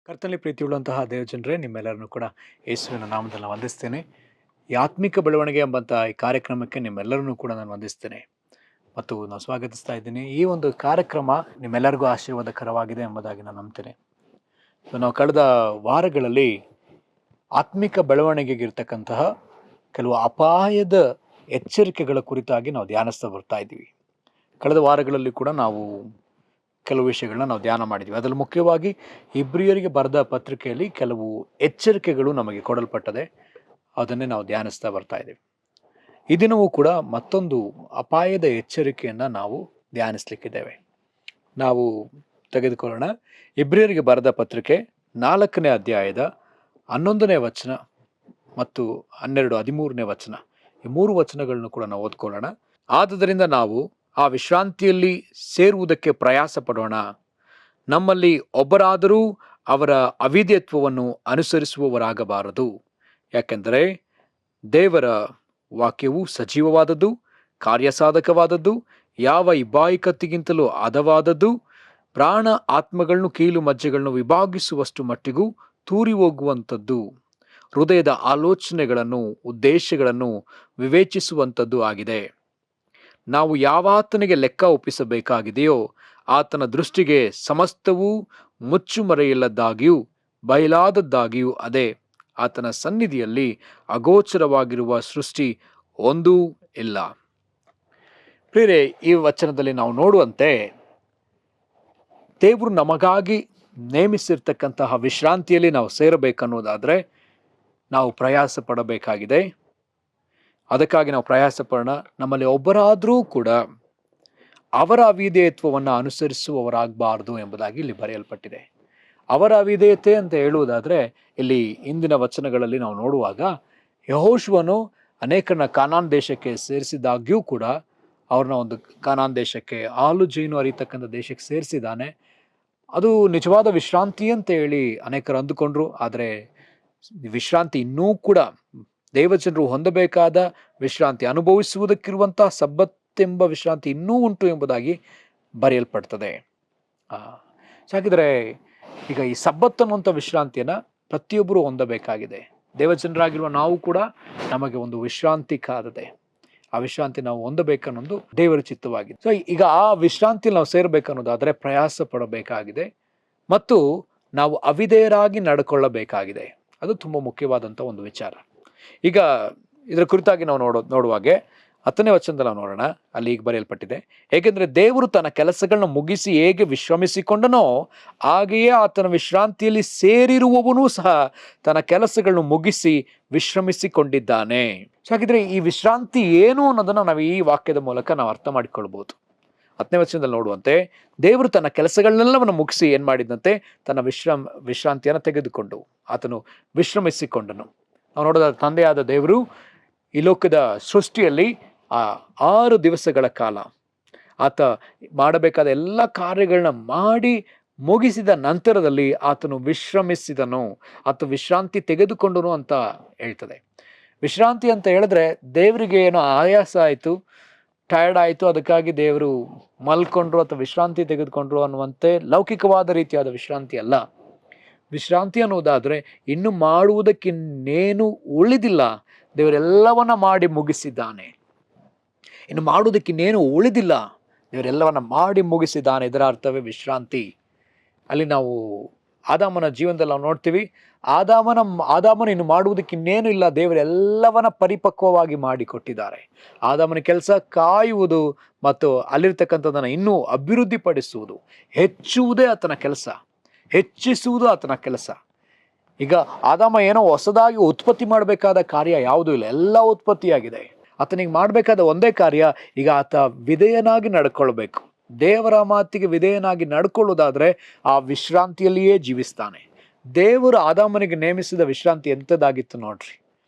ಕರ್ತನಲ್ಲಿ ಪ್ರೀತಿಯುಳ್ಳಂತಹ ದೇವಜನರೇ, ನಿಮ್ಮೆಲ್ಲರನ್ನು ಕೂಡ ಯೇಸುವಿನ ನಾಮದಲ್ಲಿ ವಂದಿಸ್ತೇನೆ. ಈ ಆತ್ಮಿಕ ಬೆಳವಣಿಗೆ ಎಂಬಂಥ ಈ ಕಾರ್ಯಕ್ರಮಕ್ಕೆ ನಿಮ್ಮೆಲ್ಲರನ್ನೂ ಕೂಡ ನಾನು ವಂದಿಸ್ತೇನೆ ಮತ್ತು ನಾನು ಸ್ವಾಗತಿಸ್ತಾ ಇದ್ದೀನಿ. ಈ ಒಂದು ಕಾರ್ಯಕ್ರಮ ನಿಮ್ಮೆಲ್ಲರಿಗೂ ಆಶೀರ್ವಾದಕರವಾಗಿದೆ ಎಂಬುದಾಗಿ ನಾನು ನಂಬ್ತೇನೆ. ನಾವು ಕಳೆದ ವಾರಗಳಲ್ಲಿ ಆತ್ಮಿಕ ಬೆಳವಣಿಗೆಗಿರ್ತಕ್ಕಂತಹ ಕೆಲವು ಅಪಾಯದ ಎಚ್ಚರಿಕೆಗಳ ಕುರಿತಾಗಿ ನಾವು ಧ್ಯಾನಿಸ್ತಾ ಬರ್ತಾ ಇದ್ದೀವಿ. ಕಳೆದ ವಾರಗಳಲ್ಲಿ ಕೂಡ ನಾವು ಕೆಲವು ವಿಷಯಗಳನ್ನ ನಾವು ಧ್ಯಾನ ಮಾಡಿದ್ವಿ. ಅದರಲ್ಲಿ ಮುಖ್ಯವಾಗಿ ಇಬ್ರಿಯರಿಗೆ ಬರೆದ ಪತ್ರಿಕೆಯಲ್ಲಿ ಕೆಲವು ಎಚ್ಚರಿಕೆಗಳು ನಮಗೆ ಕೊಡಲ್ಪಟ್ಟದೆ. ಅದನ್ನೇ ನಾವು ಧ್ಯಾನಿಸ್ತಾ ಬರ್ತಾ ಇದ್ದೀವಿ. ಈ ದಿನವೂ ಕೂಡ ಮತ್ತೊಂದು ಅಪಾಯದ ಎಚ್ಚರಿಕೆಯನ್ನು ನಾವು ಧ್ಯಾನಿಸ್ಲಿಕ್ಕಿದ್ದೇವೆ. ನಾವು ತೆಗೆದುಕೊಳ್ಳೋಣ ಇಬ್ರಿಯರಿಗೆ ಬರೆದ ಪತ್ರಿಕೆ 4ನೇ ಅಧ್ಯಾಯದ 11ನೇ ವಚನ ಮತ್ತು 12-13ನೇ ವಚನ, ಈ 3 ವಚನಗಳನ್ನು ಕೂಡ ನಾವು ಓದ್ಕೊಳ್ಳೋಣ. ಆದುದರಿಂದ ನಾವು ಆ ವಿಶ್ರಾಂತಿಯಲ್ಲಿ ಸೇರುವುದಕ್ಕೆ ಪ್ರಯಾಸ ಪಡೋಣ. ನಮ್ಮಲ್ಲಿ ಒಬ್ಬರಾದರೂ ಅವರ ಅವಿಧೇಯತ್ವವನ್ನು ಅನುಸರಿಸುವವರಾಗಬಾರದು. ಯಾಕೆಂದರೆ ದೇವರ ವಾಕ್ಯವು ಸಜೀವವಾದದ್ದು, ಕಾರ್ಯಸಾಧಕವಾದದ್ದು, ಯಾವ ಇಬ್ಬಾಯಿಕತ್ತಿಗಿಂತಲೂ ಹದವಾದದ್ದು, ಪ್ರಾಣ ಆತ್ಮಗಳನ್ನು ಕೀಲು ಮಜ್ಜೆಗಳನ್ನು ವಿಭಾಗಿಸುವಷ್ಟು ಮಟ್ಟಿಗೂ ತೂರಿ ಹೋಗುವಂಥದ್ದು, ಹೃದಯದ ಆಲೋಚನೆಗಳನ್ನು ಉದ್ದೇಶಗಳನ್ನು ವಿವೇಚಿಸುವಂಥದ್ದು ಆಗಿದೆ. ನಾವು ಯಾವಾತನಿಗೆ ಲೆಕ್ಕ ಒಪ್ಪಿಸಬೇಕಾಗಿದೆಯೋ ಆತನ ದೃಷ್ಟಿಗೆ ಸಮಸ್ತವೂ ಮುಚ್ಚುಮರೆಯಿಲ್ಲದ್ದಾಗಿಯೂ ಬಯಲಾದದ್ದಾಗಿಯೂ ಅದೇ. ಆತನ ಸನ್ನಿಧಿಯಲ್ಲಿ ಅಗೋಚರವಾಗಿರುವ ಸೃಷ್ಟಿ ಒಂದೂ ಇಲ್ಲ. ಪ್ರಿಯರೇ, ಈ ವಚನದಲ್ಲಿ ನಾವು ನೋಡುವಂತೆ ದೇವರು ನಮಗಾಗಿ ನೇಮಿಸಿರ್ತಕ್ಕಂತಹ ವಿಶ್ರಾಂತಿಯಲ್ಲಿ ನಾವು ಸೇರಬೇಕನ್ನೋದಾದರೆ ನಾವು ಪ್ರಯಾಸ ಪಡಬೇಕಾಗಿದೆ. ಅದಕ್ಕಾಗಿ ನಾವು ಪ್ರಯಾಸ ಪಡೋಣ. ನಮ್ಮಲ್ಲಿ ಒಬ್ಬರಾದರೂ ಕೂಡ ಅವರ ಅವಿಧೇಯತ್ವವನ್ನು ಅನುಸರಿಸುವವರಾಗಬಾರ್ದು ಎಂಬುದಾಗಿ ಇಲ್ಲಿ ಬರೆಯಲ್ಪಟ್ಟಿದೆ. ಅವರ ಅವಿಧೇಯತೆ ಅಂತ ಹೇಳುವುದಾದರೆ ಇಲ್ಲಿ ಇಂದಿನ ವಚನಗಳಲ್ಲಿ ನಾವು ನೋಡುವಾಗ ಯೆಹೋಶುವನು ಅನೇಕರನ್ನ ಕಾನಾನ್ ದೇಶಕ್ಕೆ ಸೇರಿಸಿದಾಗ್ಯೂ ಕೂಡ ಅವ್ರನ್ನ ಒಂದು ಕಾನಾನ್ ದೇಶಕ್ಕೆ, ಹಾಲು ಜೇನು ಹರಿತಕ್ಕಂಥ ದೇಶಕ್ಕೆ ಸೇರಿಸಿದ್ದಾನೆ. ಅದು ನಿಜವಾದ ವಿಶ್ರಾಂತಿ ಅಂತ ಹೇಳಿ ಅನೇಕರು ಅಂದುಕೊಂಡ್ರು. ಆದರೆ ವಿಶ್ರಾಂತಿ ಇನ್ನೂ ಕೂಡ ದೇವಜನರು ಹೊಂದಬೇಕಾದ ವಿಶ್ರಾಂತಿ, ಅನುಭವಿಸುವುದಕ್ಕಿರುವಂತಹ ಸಬ್ಬತ್ತೆಂಬ ವಿಶ್ರಾಂತಿ ಇನ್ನೂ ಉಂಟು ಎಂಬುದಾಗಿ ಬರೆಯಲ್ಪಡ್ತದೆ. ಹಾಗಿದ್ರೆ ಈಗ ಈ ಸಬ್ಬತ್ ಅನ್ನುವಂಥ ವಿಶ್ರಾಂತಿಯನ್ನು ಪ್ರತಿಯೊಬ್ಬರು ಹೊಂದಬೇಕಾಗಿದೆ. ದೇವಜನರಾಗಿರುವ ನಾವು ಕೂಡ ನಮಗೆ ಒಂದು ವಿಶ್ರಾಂತಿ ಕಾದಿದೆ. ಆ ವಿಶ್ರಾಂತಿ ನಾವು ಹೊಂದಬೇಕನ್ನೋದು ದೇವರ ಚಿತ್ತವಾಗಿದೆ. ಸೊ ಈಗ ಆ ವಿಶ್ರಾಂತಿಯಲ್ಲಿ ನಾವು ಸೇರಬೇಕನ್ನೋದಾದರೆ ಪ್ರಯಾಸ ಪಡಬೇಕಾಗಿದೆ ಮತ್ತು ನಾವು ಅವಿಧೇಯರಾಗಿ ನಡ್ಕೊಳ್ಳಬೇಕಾಗಿದೆ. ಅದು ತುಂಬ ಮುಖ್ಯವಾದಂಥ ಒಂದು ವಿಚಾರ. ಈಗ ಇದರ ಕುರಿತಾಗಿ ನಾವು ನೋಡುವಾಗೆ 10ನೇ ವಚನದಲ್ಲಿ ನಾವು ನೋಡೋಣ. ಅಲ್ಲಿ ಈಗ ಬರೆಯಲ್ಪಟ್ಟಿದೆ, ಏಕೆಂದರೆ ದೇವರು ತನ್ನ ಕೆಲಸಗಳನ್ನ ಮುಗಿಸಿ ಹೇಗೆ ವಿಶ್ರಮಿಸಿಕೊಂಡನೋ ಹಾಗೆಯೇ ಆತನ ವಿಶ್ರಾಂತಿಯಲ್ಲಿ ಸೇರಿರುವವನೂ ಸಹ ತನ್ನ ಕೆಲಸಗಳನ್ನು ಮುಗಿಸಿ ವಿಶ್ರಮಿಸಿಕೊಂಡಿದ್ದಾನೆ. ಹಾಗಿದ್ರೆ ಈ ವಿಶ್ರಾಂತಿ ಏನು ಅನ್ನೋದನ್ನ ನಾವು ಈ ವಾಕ್ಯದ ಮೂಲಕ ನಾವು ಅರ್ಥ ಮಾಡಿಕೊಳ್ಬಹುದು. 10ನೇ ವಚನದಲ್ಲಿ ನೋಡುವಂತೆ ದೇವರು ತನ್ನ ಕೆಲಸಗಳನ್ನೆಲ್ಲವನ್ನು ಮುಗಿಸಿ ಏನ್ ಮಾಡಿದಂತೆ ತನ್ನ ವಿಶ್ರಾಂತಿಯನ್ನು ತೆಗೆದುಕೊಂಡು ಆತನು ವಿಶ್ರಮಿಸಿಕೊಂಡನು. ನಾವು ನೋಡೋದ ತಂದೆಯಾದ ದೇವರು ಈ ಲೋಕದ ಸೃಷ್ಟಿಯಲ್ಲಿ 6 ದಿವಸಗಳ ಕಾಲ ಆತ ಮಾಡಬೇಕಾದ ಎಲ್ಲ ಕಾರ್ಯಗಳನ್ನ ಮಾಡಿ ಮುಗಿಸಿದ ನಂತರದಲ್ಲಿ ಆತನು ವಿಶ್ರಮಿಸಿದನು, ಆತ ವಿಶ್ರಾಂತಿ ತೆಗೆದುಕೊಂಡನು ಅಂತ ಹೇಳ್ತದೆ. ವಿಶ್ರಾಂತಿ ಅಂತ ಹೇಳಿದ್ರೆ ದೇವರಿಗೆ ಏನೋ ಆಯಾಸ ಆಯಿತು, ಟಯರ್ಡ್ ಆಯಿತು, ಅದಕ್ಕಾಗಿ ದೇವರು ಮಲ್ಕೊಂಡ್ರು ಅಥವಾ ವಿಶ್ರಾಂತಿ ತೆಗೆದುಕೊಂಡ್ರು ಅನ್ನುವಂತೆ ಲೌಕಿಕವಾದ ರೀತಿಯಾದ ವಿಶ್ರಾಂತಿ ಅಲ್ಲ. ವಿಶ್ರಾಂತಿ ಅನ್ನೋದಾದರೆ ಇನ್ನು ಮಾಡುವುದಕ್ಕಿನ್ನೇನು ಉಳಿದಿಲ್ಲ, ದೇವರೆಲ್ಲವನ್ನ ಮಾಡಿ ಮುಗಿಸಿದ್ದಾನೆ. ಇನ್ನು ಮಾಡುವುದಕ್ಕಿನ್ನೇನು ಉಳಿದಿಲ್ಲ, ದೇವರೆಲ್ಲವನ್ನ ಮಾಡಿ ಮುಗಿಸಿದ್ದಾನೆ. ಇದರ ಅರ್ಥವೇ ವಿಶ್ರಾಂತಿ. ಅಲ್ಲಿ ನಾವು ಆದಾಮನ ಜೀವನದಲ್ಲಿ ನಾವು ನೋಡ್ತೀವಿ, ಆದಾಮನ ಇನ್ನು ಮಾಡುವುದಕ್ಕಿನ್ನೇನು ಇಲ್ಲ, ದೇವರೆಲ್ಲವನ್ನ ಪರಿಪಕ್ವವಾಗಿ ಮಾಡಿಕೊಟ್ಟಿದ್ದಾರೆ. ಆದಾಮನ ಕೆಲಸ ಕಾಯುವುದು ಮತ್ತು ಅಲ್ಲಿರ್ತಕ್ಕಂಥದ್ದನ್ನು ಇನ್ನೂ ಅಭಿವೃದ್ಧಿಪಡಿಸುವುದು, ಹೆಚ್ಚುವುದೇ ಆತನ ಕೆಲಸ, ಹೆಚ್ಚಿಸುವುದು ಆತನ ಕೆಲಸ. ಈಗ ಆದಾಮ ಏನೋ ಹೊಸದಾಗಿ ಉತ್ಪತ್ತಿ ಮಾಡಬೇಕಾದ ಕಾರ್ಯ ಯಾವುದೂ ಇಲ್ಲ, ಎಲ್ಲ ಉತ್ಪತ್ತಿಯಾಗಿದೆ. ಆತನಿಗೆ ಮಾಡಬೇಕಾದ ಒಂದೇ ಕಾರ್ಯ, ಈಗ ಆತ ವಿಧೇಯನಾಗಿ ನಡ್ಕೊಳ್ಬೇಕು. ದೇವರ ಮಾತಿಗೆ ವಿಧೇಯನಾಗಿ ನಡ್ಕೊಳ್ಳೋದಾದ್ರೆ ಆ ವಿಶ್ರಾಂತಿಯಲ್ಲಿಯೇ ಜೀವಿಸ್ತಾನೆ. ದೇವರು ಆದಾಮನಿಗೆ ನೇಮಿಸಿದ ವಿಶ್ರಾಂತಿ ಎಂಥದ್ದಾಗಿತ್ತು ನೋಡ್ರಿ.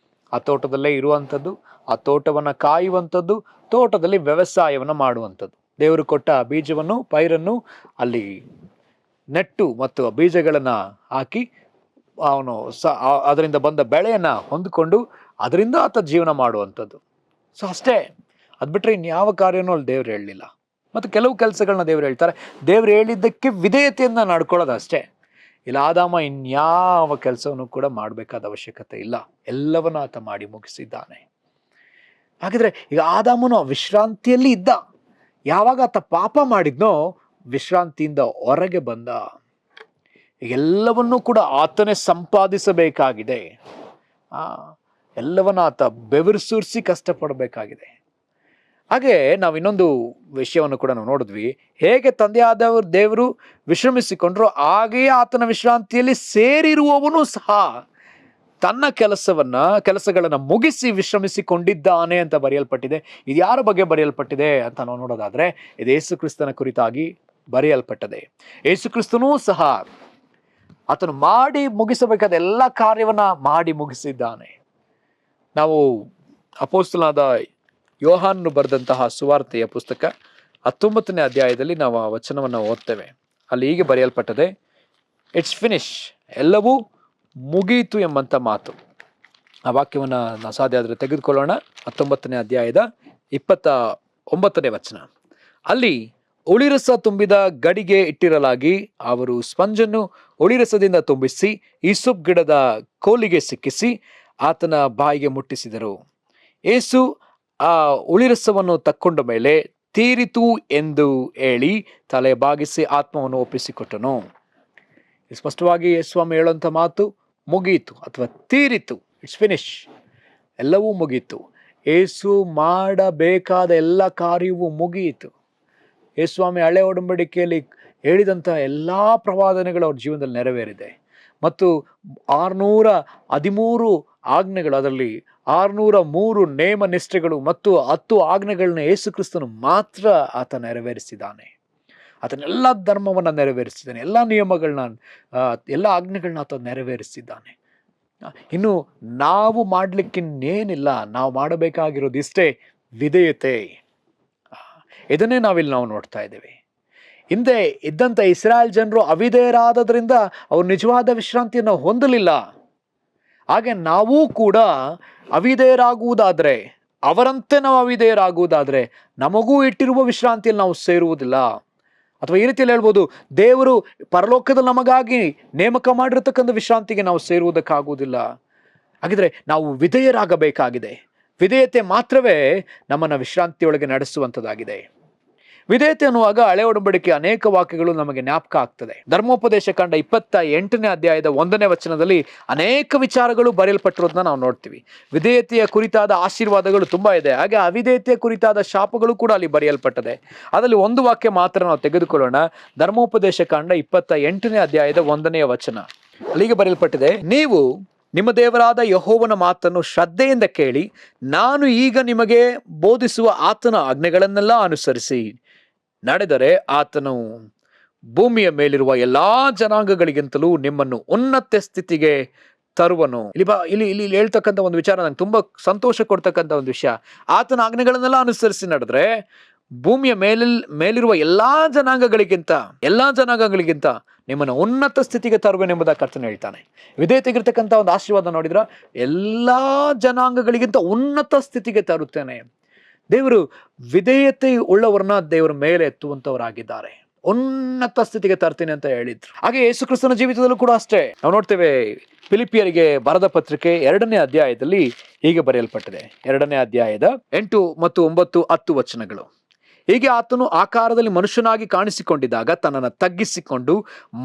ಆ ತೋಟದಲ್ಲೇ ಇರುವಂಥದ್ದು, ಆ ತೋಟವನ್ನು ಕಾಯುವಂಥದ್ದು, ತೋಟದಲ್ಲಿ ವ್ಯವಸಾಯವನ್ನು ಮಾಡುವಂಥದ್ದು. ದೇವರು ಕೊಟ್ಟ ಬೀಜವನ್ನು, ಪೈರನ್ನು ಅಲ್ಲಿ ನೆಟ್ಟು ಮತ್ತು ಬೀಜಗಳನ್ನು ಹಾಕಿ ಅವನು ಅದರಿಂದ ಬಂದ ಬೆಳೆಯನ್ನು ಹೊಂದಿಕೊಂಡು ಅದರಿಂದ ಆತ ಜೀವನ ಮಾಡುವಂಥದ್ದು. ಸೊ ಅಷ್ಟೇ. ಅದು ಬಿಟ್ಟರೆ ಇನ್ಯಾವ ಕಾರ್ಯನೂ ಅಲ್ಲಿ ದೇವ್ರು ಹೇಳಲಿಲ್ಲ. ಮತ್ತು ಕೆಲವು ಕೆಲಸಗಳನ್ನ ದೇವ್ರು ಹೇಳ್ತಾರೆ, ದೇವ್ರು ಹೇಳಿದ್ದಕ್ಕೆ ವಿಧೇಯತೆಯಿಂದ ನಡ್ಕೊಳ್ಳೋದು ಅಷ್ಟೇ. ಇಲ್ಲ ಆದಾಮ ಇನ್ಯಾವ ಕೆಲಸವನ್ನು ಕೂಡ ಮಾಡಬೇಕಾದ ಅವಶ್ಯಕತೆ ಇಲ್ಲ, ಎಲ್ಲವನ್ನೂ ಆತ ಮಾಡಿ ಮುಗಿಸಿದ್ದಾನೆ. ಹಾಗಿದ್ರೆ ಈಗ ಆದಾಮನು ವಿಶ್ರಾಂತಿಯಲ್ಲಿ ಇದ್ದ. ಯಾವಾಗ ಆತ ಪಾಪ ಮಾಡಿದ್ನೋ ವಿಶ್ರಾಂತಿಯಿಂದ ಹೊರಗೆ ಬಂದ. ಎಲ್ಲವನ್ನೂ ಕೂಡ ಆತನೇ ಸಂಪಾದಿಸಬೇಕಾಗಿದೆ. ಎಲ್ಲವನ್ನ ಆತ ಬೆವರು ಸುರಿಸಿ ಕಷ್ಟಪಡಬೇಕಾಗಿದೆ. ಹಾಗೆ ನಾವು ಇನ್ನೊಂದು ವಿಷಯವನ್ನು ಕೂಡ ನಾವು ನೋಡಿದ್ವಿ. ಹೇಗೆ ತಂದೆಯಾದವರು ದೇವರು ವಿಶ್ರಮಿಸಿಕೊಂಡ್ರು, ಹಾಗೆಯೇ ಆತನ ವಿಶ್ರಾಂತಿಯಲ್ಲಿ ಸೇರಿರುವವನು ಸಹ ತನ್ನ ಕೆಲಸಗಳನ್ನು ಮುಗಿಸಿ ವಿಶ್ರಮಿಸಿಕೊಂಡಿದ್ದಾನೆ ಅಂತ ಬರೆಯಲ್ಪಟ್ಟಿದೆ. ಇದು ಯಾರ ಬಗ್ಗೆ ಬರೆಯಲ್ಪಟ್ಟಿದೆ ಅಂತ ನಾವು ನೋಡೋದಾದ್ರೆ, ಇದು ಯೇಸು ಕ್ರಿಸ್ತನ ಕುರಿತಾಗಿ ಬರೆಯಲ್ಪಟ್ಟದೆ. ಯೇಸು ಕ್ರಿಸ್ತನೂ ಸಹ ಆತನು ಮಾಡಿ ಮುಗಿಸಬೇಕಾದ ಎಲ್ಲ ಕಾರ್ಯವನ್ನ ಮಾಡಿ ಮುಗಿಸಿದ್ದಾನೆ. ನಾವು ಅಪೊಸ್ತಲನಾದ ಯೋಹಾನನು ಬರೆದಂತಹ ಸುವಾರ್ತೆಯ ಪುಸ್ತಕ 19ನೇ ಅಧ್ಯಾಯದಲ್ಲಿ ನಾವು ಆ ವಚನವನ್ನು ಓದ್ತೇವೆ. ಅಲ್ಲಿ ಹೀಗೆ ಬರೆಯಲ್ಪಟ್ಟದೆ, ಇಟ್ಸ್ ಫಿನಿಶ್, ಎಲ್ಲವೂ ಮುಗಿಯಿತು ಎಂಬಂತ ಮಾತು. ಆ ವಾಕ್ಯವನ್ನು ನಾವು ಸಾಧ್ಯ ಆದರೆ ತೆಗೆದುಕೊಳ್ಳೋಣ. 19ನೇ ಅಧ್ಯಾಯದ 29ನೇ ವಚನ. ಅಲ್ಲಿ ಉಳಿರಸ ತುಂಬಿದ ಗಡಿಗೆ ಇಟ್ಟಿರಲಾಗಿ ಅವರು ಸ್ಪಂಜನ್ನು ಉಳಿರಸದಿಂದ ತುಂಬಿಸಿ ಈಸೋಪ್ ಗಿಡದ ಕೋಲಿಗೆ ಸಿಕ್ಕಿಸಿ ಆತನ ಬಾಯಿಗೆ ಮುಟ್ಟಿಸಿದರು. ಯೇಸು ಆ ಉಳಿರಸವನ್ನು ತಕ್ಕೊಂಡ ಮೇಲೆ ತೀರಿತು ಎಂದು ಹೇಳಿ ತಲೆ ಬಾಗಿಸಿ ಆತ್ಮವನ್ನು ಒಪ್ಪಿಸಿಕೊಟ್ಟನು. ಸ್ಪಷ್ಟವಾಗಿ ಯೇಸುಸ್ವಾಮಿ ಹೇಳುವಂಥ ಮಾತು ಮುಗಿಯಿತು ಅಥವಾ ತೀರಿತು, ಇಟ್ಸ್ ಫಿನಿಶ್, ಎಲ್ಲವೂ ಮುಗಿಯಿತು. ಯೇಸು ಮಾಡಬೇಕಾದ ಎಲ್ಲ ಕಾರ್ಯವೂ ಮುಗಿಯಿತು. ಯೇಸುಸ್ವಾಮಿ ಹಳೆ ಒಡಂಬಡಿಕೆಯಲ್ಲಿ ಹೇಳಿದಂಥ ಎಲ್ಲ ಪ್ರವಾದನೆಗಳು ಅವ್ರ ಜೀವನದಲ್ಲಿ ನೆರವೇರಿದೆ. ಮತ್ತು 613 ಆಜ್ಞೆಗಳು, ಅದರಲ್ಲಿ 603 ನೇಮ ನಿಷ್ಠೆಗಳು ಮತ್ತು 10 ಆಜ್ಞೆಗಳನ್ನ ಯೇಸು ಕ್ರಿಸ್ತನು ಮಾತ್ರ ಆತ ನೆರವೇರಿಸಿದ್ದಾನೆ. ಆತನೆಲ್ಲ ಧರ್ಮವನ್ನು ನೆರವೇರಿಸಿದ್ದಾನೆ, ಎಲ್ಲ ನಿಯಮಗಳನ್ನ, ಎಲ್ಲ ಆಜ್ಞೆಗಳನ್ನ ಆತ ನೆರವೇರಿಸಿದ್ದಾನೆ. ಇನ್ನು ನಾವು ಮಾಡಲಿಕ್ಕಿನ್ನೇನಿಲ್ಲ, ನಾವು ಮಾಡಬೇಕಾಗಿರೋದು ಇಷ್ಟೇ, ವಿಧೇಯತೆ. ಇದನ್ನೇ ನಾವು ನೋಡ್ತಾ ಇದ್ದೇವೆ. ಹಿಂದೆ ಇದ್ದಂಥ ಇಸ್ರಾಯೇಲ್ ಜನರು ಅವಿಧೇಯರಾದದ್ರಿಂದ ಅವರು ನಿಜವಾದ ವಿಶ್ರಾಂತಿಯನ್ನು ಹೊಂದಲಿಲ್ಲ. ಹಾಗೆ ನಾವು ಕೂಡ ಅವಿಧೇಯರಾಗುವುದಾದರೆ, ಅವರಂತೆ ನಾವು ಅವಿಧೇಯರಾಗುವುದಾದರೆ ನಮಗೂ ಇಟ್ಟಿರುವ ವಿಶ್ರಾಂತಿಯಲ್ಲಿ ನಾವು ಸೇರುವುದಿಲ್ಲ. ಅಥವಾ ಈ ರೀತಿಯಲ್ಲಿ ಹೇಳ್ಬೋದು, ದೇವರು ಪರಲೋಕದಲ್ಲಿ ನಮಗಾಗಿ ನೇಮಕ ಮಾಡಿರತಕ್ಕಂಥ ವಿಶ್ರಾಂತಿಗೆ ನಾವು ಸೇರುವುದಕ್ಕಾಗುವುದಿಲ್ಲ. ಹಾಗಿದ್ರೆ ನಾವು ವಿಧೇಯರಾಗಬೇಕಾಗಿದೆ. ವಿಧೇಯತೆ ಮಾತ್ರವೇ ನಮ್ಮನ್ನು ವಿಶ್ರಾಂತಿಯೊಳಗೆ ನಡೆಸುವಂಥದ್ದಾಗಿದೆ. ವಿಧೇಯತೆ ಅನ್ನುವಾಗ ಹಳೆ ಒಡಂಬಡಿಕೆ ಅನೇಕ ವಾಕ್ಯಗಳು ನಮಗೆ ಜ್ಞಾಪಕ ಆಗ್ತದೆ. ಧರ್ಮೋಪದೇಶ ಕಾಂಡ 28ನೇ ಅಧ್ಯಾಯದ 1ನೇ ವಚನದಲ್ಲಿ ಅನೇಕ ವಿಚಾರಗಳು ಬರೆಯಲ್ಪಟ್ಟಿರೋದನ್ನ ನಾವು ನೋಡ್ತೀವಿ. ವಿಧೇಯತೆಯ ಕುರಿತಾದ ಆಶೀರ್ವಾದಗಳು ತುಂಬಾ ಇದೆ. ಹಾಗೆ ಅವಿಧೇಯತೆಯ ಕುರಿತಾದ ಶಾಪಗಳು ಕೂಡ ಅಲ್ಲಿ ಬರೆಯಲ್ಪಟ್ಟದೆ. ಅದರಲ್ಲಿ ಒಂದು ವಾಕ್ಯ ಮಾತ್ರ ನಾವು ತೆಗೆದುಕೊಳ್ಳೋಣ. ಧರ್ಮೋಪದೇಶ ಕಾಂಡ 28ನೇ ಅಧ್ಯಾಯದ 1ನೇ ವಚನ. ಅಲ್ಲಿಗೆ ಬರೆಯಲ್ಪಟ್ಟಿದೆ, ನೀವು ನಿಮ್ಮ ದೇವರಾದ ಯೆಹೋವನ ಮಾತನ್ನು ಶ್ರದ್ಧೆಯಿಂದ ಕೇಳಿ, ನಾನು ಈಗ ನಿಮಗೆ ಬೋಧಿಸುವ ಆತನ ಆಜ್ಞೆಗಳನ್ನೆಲ್ಲ ಅನುಸರಿಸಿ ನಡೆದರೆ ಆತನು ಭೂಮಿಯ ಮೇಲಿರುವ ಎಲ್ಲಾ ಜನಾಂಗಗಳಿಗಿಂತಲೂ ನಿಮ್ಮನ್ನು ಉನ್ನತ ಸ್ಥಿತಿಗೆ ತರುವನು. ಇಲ್ಲಿ ಹೇಳ್ತಕ್ಕಂಥ ಒಂದು ವಿಚಾರ ನಂಗೆ ತುಂಬಾ ಸಂತೋಷ ಕೊಡ್ತಕ್ಕಂಥ ಒಂದು ವಿಷಯ. ಆತನ ಆಜ್ಞೆಗಳನ್ನೆಲ್ಲ ಅನುಸರಿಸಿ ನಡೆದ್ರೆ ಭೂಮಿಯ ಮೇಲಿರುವ ಎಲ್ಲಾ ಜನಾಂಗಗಳಿಗಿಂತ ನಿಮ್ಮನ್ನು ಉನ್ನತ ಸ್ಥಿತಿಗೆ ತರುವೆನೆಂಬುದಾಗಿ ಕರ್ತನು ಹೇಳ್ತಾನೆ. ವಿಧೇಯತೆಗಿರ್ತಕ್ಕಂಥ ಒಂದು ಆಶೀರ್ವಾದ ನೋಡಿದ್ರ, ಎಲ್ಲಾ ಜನಾಂಗಗಳಿಗಿಂತ ಉನ್ನತ ಸ್ಥಿತಿಗೆ ತರುತ್ತೇನೆ. ದೇವರು ವಿಧೇಯತೆ ಉಳ್ಳವರನ್ನ ದೇವರ ಮೇಲೆ ಎತ್ತುವಂತವರಾಗಿದ್ದಾರೆ. ಉನ್ನತ ಸ್ಥಿತಿಗೆ ತರ್ತೇನೆ ಅಂತ ಹೇಳಿದ್ರು. ಹಾಗೆ ಯೇಸು ಕ್ರಿಸ್ತನ ಜೀವಿತದಲ್ಲೂ ಕೂಡ ಅಷ್ಟೇ. ನಾವು ನೋಡ್ತೇವೆ, ಫಿಲಿಪಿಯರಿಗೆ ಬರೆದ ಪತ್ರಿಕೆ 2ನೇ ಅಧ್ಯಾಯದಲ್ಲಿ ಹೀಗೆ ಬರೆಯಲ್ಪಟ್ಟಿದೆ. 2ನೇ ಅಧ್ಯಾಯದ 8 ಮತ್ತು 9, 10 ವಚನಗಳು. ಹೀಗೆ ಆತನು ಆಕಾರದಲ್ಲಿ ಮನುಷ್ಯನಾಗಿ ಕಾಣಿಸಿಕೊಂಡಿದ್ದಾಗ ತನ್ನನ್ನು ತಗ್ಗಿಸಿಕೊಂಡು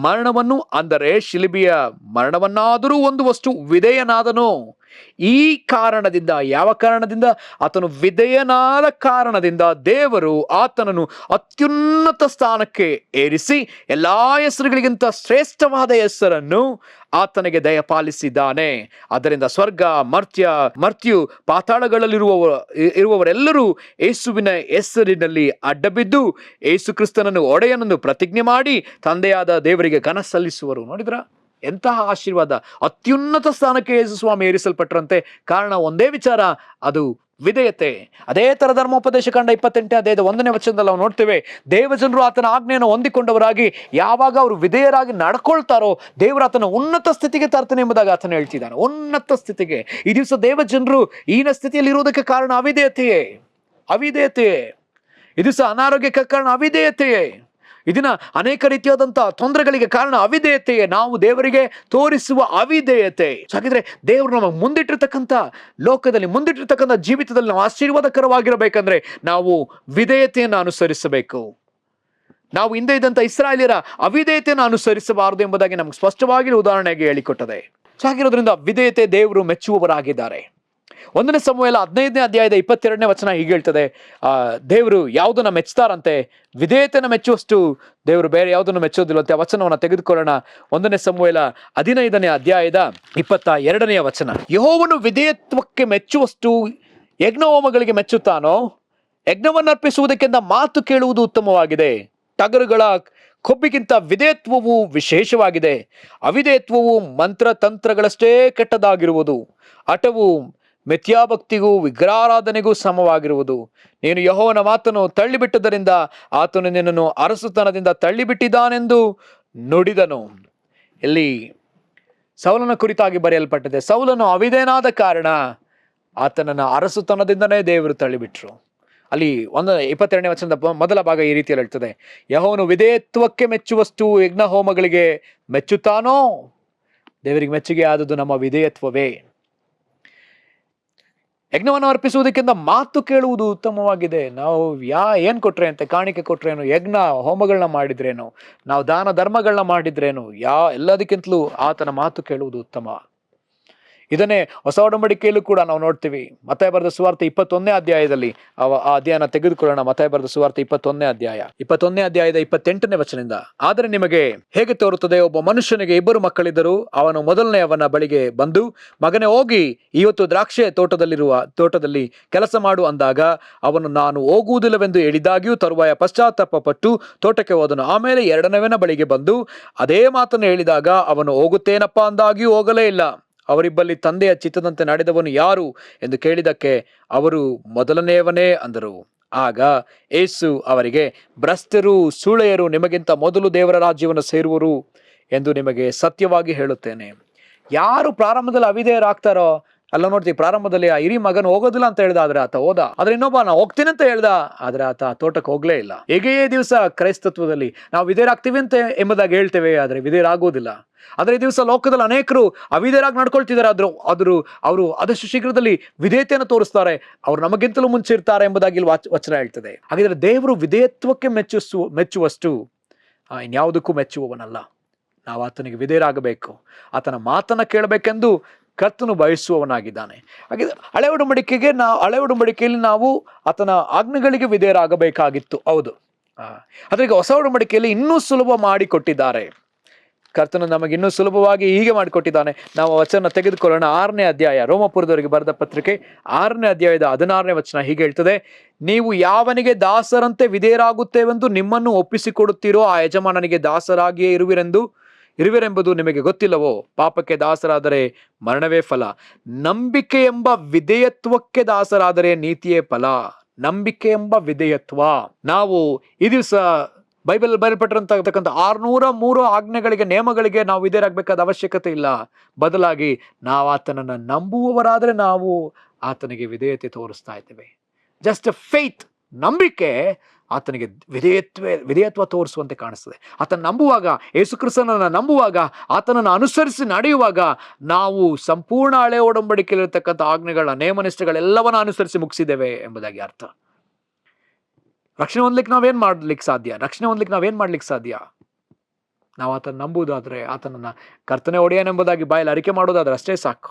ಮರಣವನ್ನು, ಅಂದರೆ ಶಿಲುಬೆಯ ಮರಣವನ್ನಾದರೂ ಹೊಂದುವಷ್ಟು ವಿಧೇಯನಾದನು. ಈ ಕಾರಣದಿಂದ, ಯಾವ ಕಾರಣದಿಂದ? ಆತನು ವಿಧೇಯನಾದ ಕಾರಣದಿಂದ ದೇವರು ಆತನನ್ನು ಅತ್ಯುನ್ನತ ಸ್ಥಾನಕ್ಕೆ ಏರಿಸಿ ಎಲ್ಲಾ ಹೆಸರುಗಳಿಗಿಂತ ಶ್ರೇಷ್ಠವಾದ ಹೆಸರನ್ನು ಆತನಿಗೆ ದಯಪಾಲಿಸಿದ್ದಾನೆ. ಆದ್ದರಿಂದ ಸ್ವರ್ಗ, ಮರ್ತ್ಯು, ಪಾತಾಳಗಳಲ್ಲಿರುವವರೆಲ್ಲರೂ ಯೇಸುವಿನ ಹೆಸರಿನಲ್ಲಿ ಅಡ್ಡಬಿದ್ದು ಯೇಸು ಕ್ರಿಸ್ತನನ್ನು ಒಡೆಯನನ್ನು ಪ್ರತಿಜ್ಞೆ ಮಾಡಿ ತಂದೆಯಾದ ದೇವರಿಗೆ ಘನ ಸಲ್ಲಿಸುವರು. ನೋಡಿದ್ರ ಎಂತಹ ಆಶೀರ್ವಾದ! ಅತ್ಯುನ್ನತ ಸ್ಥಾನಕ್ಕೆ ಯೇಸು ಸ್ವಾಮಿ ಏರಿಸಲ್ಪಟ್ಟರಂತೆ. ಕಾರಣ ಒಂದೇ ವಿಚಾರ, ಅದು ವಿಧೇಯತೆ. ಅದೇ ತರ ಧರ್ಮೋಪದೇಶ ಕಂಡ 28ನೇ ಅಧ್ಯಾಯದ 1ನೇ ವಚನದಲ್ಲಿ ನಾವು ನೋಡ್ತೇವೆ, ದೇವಜನರು ಆತನ ಆಜ್ಞೆಯನ್ನು ಹೊಂದಿಕೊಂಡವರಾಗಿ ಯಾವಾಗ ಅವರು ವಿಧೇಯರಾಗಿ ನಡ್ಕೊಳ್ತಾರೋ ದೇವರು ಆತನ ಉನ್ನತ ಸ್ಥಿತಿಗೆ ತರ್ತಾನೆ ಎಂಬುದಾಗಿ ಆತನ ಹೇಳ್ತಿದ್ದಾನೆ. ಉನ್ನತ ಸ್ಥಿತಿಗೆ. ಈ ದಿವಸ ದೇವಜನರು ಈನ ಸ್ಥಿತಿಯಲ್ಲಿ ಇರುವುದಕ್ಕೆ ಕಾರಣ ಅವಿಧೇಯತೆಯೇ. ಈ ದಿವಸ ಅನಾರೋಗ್ಯಕ್ಕೆ ಕಾರಣ ಅವಿಧೇಯತೆಯೇ. ಇದನ್ನ ಅನೇಕ ರೀತಿಯಾದಂತಹ ತೊಂದರೆಗಳಿಗೆ ಕಾರಣ ಅವಿಧೇಯತೆಯೇ. ನಾವು ದೇವರಿಗೆ ತೋರಿಸುವ ಅವಿಧೇಯತೆ. ಹಾಗಿದ್ರೆ ದೇವರು ನಮಗೆ ಮುಂದಿಟ್ಟಿರ್ತಕ್ಕಂಥ ಲೋಕದಲ್ಲಿ, ಮುಂದಿಟ್ಟಿರ್ತಕ್ಕಂಥ ಜೀವಿತದಲ್ಲಿ ನಾವು ಆಶೀರ್ವಾದಕರವಾಗಿರಬೇಕಂದ್ರೆ ನಾವು ವಿಧೇಯತೆಯನ್ನು ಅನುಸರಿಸಬೇಕು. ನಾವು ಹಿಂದೆ ಇದ್ದಂಥ ಇಸ್ರಾಯೇಲ್ಯರ ಅವಿಧೇಯತೆಯನ್ನು ಅನುಸರಿಸಬಾರದು ಎಂಬುದಾಗಿ ನಮ್ಗೆ ಸ್ಪಷ್ಟವಾಗಿ ಉದಾಹರಣೆಗೆ ಹೇಳಿಕೊಟ್ಟದೆ. ಹಾಗಿರೋದ್ರಿಂದ ವಿಧೇಯತೆ ದೇವರು ಮೆಚ್ಚುವವರಾಗಿದ್ದಾರೆ. 1ನೇ ಸಮುವೇಲ 15ನೇ ಅಧ್ಯಾಯದ 22ನೇ ವಚನ ಹೀಗೆ ಹೇಳ್ತದೆ, ದೇವರು ಯಾವುದನ್ನ ಮೆಚ್ಚುತ್ತಾರಂತೆ, ವಿಧೇಯತೆಯನ್ನು ಮೆಚ್ಚುವಷ್ಟು ದೇವರು ಬೇರೆ ಯಾವುದನ್ನು ಮೆಚ್ಚೋದಿಲ್ಲಂತೆ. ಆ ವಚನವನ್ನು ತೆಗೆದುಕೊಳ್ಳೋಣ. 1ನೇ ಸಮುವೇಲ 15ನೇ ಅಧ್ಯಾಯದ 22ನೇ ವಚನ. ಯೆಹೋವನು ವಿಧೇಯತ್ವಕ್ಕೆ ಮೆಚ್ಚುವಷ್ಟು ಯಜ್ಞಹೋಮಗಳಿಗೆ ಮೆಚ್ಚುತ್ತಾನೋ? ಯಜ್ಞವನ್ನು ಅರ್ಪಿಸುವುದಕ್ಕಿಂತ ಮಾತು ಕೇಳುವುದು ಉತ್ತಮವಾಗಿದೆ. ಟಗರುಗಳ ಕೊಬ್ಬಿಗಿಂತ ವಿಧೇಯತ್ವವು ವಿಶೇಷವಾಗಿದೆ. ಅವಿಧೇಯತ್ವವು ಮಂತ್ರ ತಂತ್ರಗಳಷ್ಟೇ ಕೆಟ್ಟದಾಗಿರುವುದು. ಹಠವು ಮಿಥ್ಯಾಭಕ್ತಿಗೂ ವಿಗ್ರಹಾರಾಧನೆಗೂ ಸಮವಾಗಿರುವುದು. ನೀನು ಯೆಹೋವನ ಮಾತನ್ನು ತಳ್ಳಿಬಿಟ್ಟದರಿಂದ ಆತನು ನಿನ್ನನ್ನು ಅರಸುತನದಿಂದ ತಳ್ಳಿಬಿಟ್ಟಿದ್ದಾನೆಂದು ನುಡಿದನು. ಇಲ್ಲಿ ಸೌಲನ ಕುರಿತಾಗಿ ಬರೆಯಲ್ಪಟ್ಟಿದೆ. ಸೌಲನು ಅವಿಧೇಯನಾದ ಕಾರಣ ಆತನನ್ನು ಅರಸುತನದಿಂದನೇ ದೇವರು ತಳ್ಳಿಬಿಟ್ರು. ಅಲ್ಲಿ 22ನೇ ವಚನದ ಮೊದಲ ಭಾಗ ಈ ರೀತಿಯಲ್ಲಿ ಹೇಳ್ತದೆ, ಯೆಹೋವನು ವಿಧೇಯತ್ವಕ್ಕೆ ಮೆಚ್ಚುವಷ್ಟು ಯಜ್ಞ ಹೋಮಗಳಿಗೆ ಮೆಚ್ಚುತ್ತಾನೋ? ದೇವರಿಗೆ ಮೆಚ್ಚುಗೆ ಆದದ್ದು ನಮ್ಮ ವಿಧೇಯತ್ವವೇ. ಯಜ್ಞವನ್ನು ಅರ್ಪಿಸುವುದಕ್ಕಿಂತ ಮಾತು ಕೇಳುವುದು ಉತ್ತಮವಾಗಿದೆ. ನಾವು ಏನ್ ಕೊಟ್ರೆ ಅಂತೆ, ಕಾಣಿಕೆ ಕೊಟ್ರೇನು, ಯಜ್ಞ ಹೋಮಗಳನ್ನ ಮಾಡಿದ್ರೇನು, ನಾವು ದಾನ ಧರ್ಮಗಳನ್ನ ಮಾಡಿದ್ರೇನು, ಎಲ್ಲದಕ್ಕಿಂತಲೂ ಆತನ ಮಾತು ಕೇಳುವುದು ಉತ್ತಮ. ಇದನ್ನೇ ಹೊಸ ಒಡಂಬಡಿಕೆಯಲ್ಲೂ ಕೂಡ ನಾವು ನೋಡ್ತೀವಿ. ಮತ್ತಾಯ ಬರೆದ ಸುವಾರ್ತೆ 21ನೇ ಅಧ್ಯಾಯದಲ್ಲಿ ಆ ಅಧ್ಯಾಯನ ತೆಗೆದುಕೊಳ್ಳೋಣ. ಮತ್ತಾಯ ಬರೆದ ಸುವಾರ್ತೆ 21ನೇ ಅಧ್ಯಾಯದ 28ನೇ ವಚನದಿಂದ. ಆದರೆ ನಿಮಗೆ ಹೇಗೆ ತೋರುತ್ತದೆ, ಒಬ್ಬ ಮನುಷ್ಯನಿಗೆ 2 ಮಕ್ಕಳಿದ್ದರು. ಅವನು ಮೊದಲನೆಯವನ ಬಳಿಗೆ ಬಂದು, ಮಗನೇ ಹೋಗಿ ಇವತ್ತು ದ್ರಾಕ್ಷೆ ತೋಟದಲ್ಲಿ ಕೆಲಸ ಮಾಡು ಅಂದಾಗ ಅವನು ನಾನು ಹೋಗುವುದಿಲ್ಲವೆಂದು ಹೇಳಿದಾಗ್ಯೂ ತರುವಾಯ ಪಶ್ಚಾತ್ತಾಪ ಪಟ್ಟು ತೋಟಕ್ಕೆ ಹೋದನು. ಆಮೇಲೆ 2ನೇವನ ಬಳಿಗೆ ಬಂದು ಅದೇ ಮಾತನ್ನು ಹೇಳಿದಾಗ ಅವನು ಹೋಗುತ್ತೇನಪ್ಪ ಅಂದಾಗ್ಯೂ ಹೋಗಲೇ ಇಲ್ಲ. ಅವರಿಬ್ಬಲ್ಲಿ ತಂದೆಯ ಚಿತ್ತದಂತೆ ನಡೆದವನು ಯಾರು ಎಂದು ಕೇಳಿದಕ್ಕೆ ಅವರು ಮೊದಲನೆಯವನೇ ಅಂದರು. ಆಗ ಯೇಸು ಅವರಿಗೆ, ಭ್ರಷ್ಟರು, ಸೂಳೆಯರು ನಿಮಗಿಂತ ಮೊದಲು ದೇವರ ರಾಜ್ಯವನ್ನು ಸೇರುವರು ಎಂದು ನಿಮಗೆ ಸತ್ಯವಾಗಿ ಹೇಳುತ್ತೇನೆ. ಯಾರು ಪ್ರಾರಂಭದಲ್ಲಿ ಅವಿಧೇಯರಾಗ್ತಾರೋ, ಅಲ್ಲ ನೋಡ್ತೀವಿ, ಪ್ರಾರಂಭದಲ್ಲಿ ಆ ಹಿರಿ ಮಗನು ಹೋಗೋದಿಲ್ಲ ಅಂತ ಹೇಳ್ದ, ಆದ್ರೆ ಆತ ಹೋದ. ಆದ್ರೆ ಇನ್ನೊಬ್ಬ ನಾ ಹೋಗ್ತೀನಿ ಅಂತ ಹೇಳ್ದ, ಆದ್ರೆ ಆತ ತೋಟಕ್ಕೆ ಹೋಗ್ಲೇ ಇಲ್ಲ. ಹೇಗೆಯೇ ದಿವಸ ಕ್ರೈಸ್ತತ್ವದಲ್ಲಿ ನಾವು ವಿಧೇಯರಾಗ್ತೀವಿ ಅಂತ ಎಂಬುದಾಗಿ ಹೇಳ್ತೇವೆ, ಆದ್ರೆ ವಿಧೇಯರಾಗೋದಿಲ್ಲ. ಆದ್ರೆ ಈ ದಿವಸ ಲೋಕದಲ್ಲಿ ಅನೇಕರು ಅವಿಧೇಯರಾಗಿ ನಡ್ಕೊಳ್ತಿದ್ದಾರೆ. ಅವರು ಆದಷ್ಟು ಶೀಘ್ರದಲ್ಲಿ ವಿಧೇಯತೆಯನ್ನು ತೋರಿಸ್ತಾರೆ. ಅವ್ರು ನಮಗಿಂತಲೂ ಮುಂಚೆ ಇರ್ತಾರೆ ಎಂಬುದಾಗಿ ಇಲ್ಲಿ ವಚನ ಹೇಳ್ತದೆ. ಹಾಗಿದ್ರೆ ದೇವರು ವಿಧೇಯತ್ವಕ್ಕೆ ಮೆಚ್ಚುವಷ್ಟು ಇನ್ಯಾವುದಕ್ಕೂ ಮೆಚ್ಚುವವನಲ್ಲ. ನಾವು ಆತನಿಗೆ ವಿಧೇಯರಾಗಬೇಕು, ಆತನ ಮಾತನ್ನ ಕೇಳಬೇಕೆಂದು ಕರ್ತನು ಬಯಸುವವನಾಗಿದ್ದಾನೆ. ಹಾಗೆ ಹಳೆ ಒಡಂಬಡಿಕೆಯಲ್ಲಿ ನಾವು ಆತನ ಆಜ್ಞೆಗಳಿಗೆ ವಿಧೇಯರಾಗಬೇಕಾಗಿತ್ತು, ಹೌದು. ಆದ್ರೆ ಈಗ ಹೊಸ ಒಡಂಬಡಿಕೆಯಲ್ಲಿ ಇನ್ನೂ ಸುಲಭ ಮಾಡಿಕೊಟ್ಟಿದ್ದಾರೆ. ಕರ್ತನು ನಮಗೆ ಇನ್ನೂ ಸುಲಭವಾಗಿ ಹೀಗೆ ಮಾಡಿಕೊಟ್ಟಿದ್ದಾನೆ. ನಾವು ವಚನ ತೆಗೆದುಕೊಳ್ಳೋಣ. 6ನೇ ಅಧ್ಯಾಯ, ರೋಮಪುರದವರಿಗೆ ಬರೆದ ಪತ್ರಿಕೆ 6ನೇ ಅಧ್ಯಾಯದ 16ನೇ ವಚನ ಹೀಗೆ ಹೇಳ್ತದೆ, ನೀವು ಯಾವನಿಗೆ ದಾಸರಂತೆ ವಿಧೇಯರಾಗುತ್ತೇವೆಂದು ನಿಮ್ಮನ್ನು ಒಪ್ಪಿಸಿಕೊಡುತ್ತೀರೋ ಆ ಯಜಮಾನನಿಗೆ ದಾಸರಾಗಿಯೇ ಇರುವಿರೆಂಬುದು ನಿಮಗೆ ಗೊತ್ತಿಲ್ಲವೋ? ಪಾಪಕ್ಕೆ ದಾಸರಾದರೆ ಮರಣವೇ ಫಲ, ನಂಬಿಕೆ ಎಂಬ ವಿಧೇಯತ್ವಕ್ಕೆ ದಾಸರಾದರೆ ನೀತಿಯೇ ಫಲ. ನಂಬಿಕೆ ಎಂಬ ವಿಧೇಯತ್ವ. ನಾವು ಈ ದಿವಸ ಬೈಬಲ್ ಬರೆಯಲ್ಪಟ್ಟಿರತಕ್ಕಂಥ 603 ಆಜ್ಞೆಗಳಿಗೆ, ನಿಯಮಗಳಿಗೆ ನಾವು ವಿಧೇಯರಾಗಬೇಕಾದ ಅವಶ್ಯಕತೆ ಇಲ್ಲ. ಬದಲಾಗಿ ನಾವು ಆತನನ್ನು ನಂಬುವವರಾದ್ರೆ ನಾವು ಆತನಿಗೆ ವಿಧೇಯತೆ ತೋರಿಸ್ತಾ ಇದ್ದೇವೆ. ಜಸ್ಟ್ ಫೇತ್, ನಂಬಿಕೆ ಆತನಿಗೆ ವಿಧೇಯತ್ವ ತೋರಿಸುವಂತೆ ಕಾಣಿಸ್ತದೆ. ಆತನ ನಂಬುವಾಗ, ಯೇಸು ಕ್ರಿಸ್ತನನ್ನು ನಂಬುವಾಗ, ಆತನನ್ನು ಅನುಸರಿಸಿ ನಡೆಯುವಾಗ ನಾವು ಸಂಪೂರ್ಣ ಹಳೆ ಒಡಂಬಡಿಕೆಯಲ್ಲಿರ್ತಕ್ಕಂಥ ಆಜ್ಞೆಗಳ ನೇಮನಿಷ್ಠೆಗಳೆಲ್ಲವನ್ನ ಅನುಸರಿಸಿ ಮುಗಿಸಿದ್ದೇವೆ ಎಂಬುದಾಗಿ ಅರ್ಥ. ರಕ್ಷಣೆ ಹೊಂದಲಿಕ್ಕೆ ನಾವೇನ್ ಮಾಡ್ಲಿಕ್ಕೆ ಸಾಧ್ಯ? ನಾವು ಆತನ ನಂಬುವುದಾದ್ರೆ, ಆತನನ್ನ ಕರ್ತನೆ ಒಡೆಯನೆಂಬುದಾಗಿ ಬಾಯಲ್ಲಿ ಅರಿಕೆ ಮಾಡೋದಾದ್ರೆ ಅಷ್ಟೇ ಸಾಕು.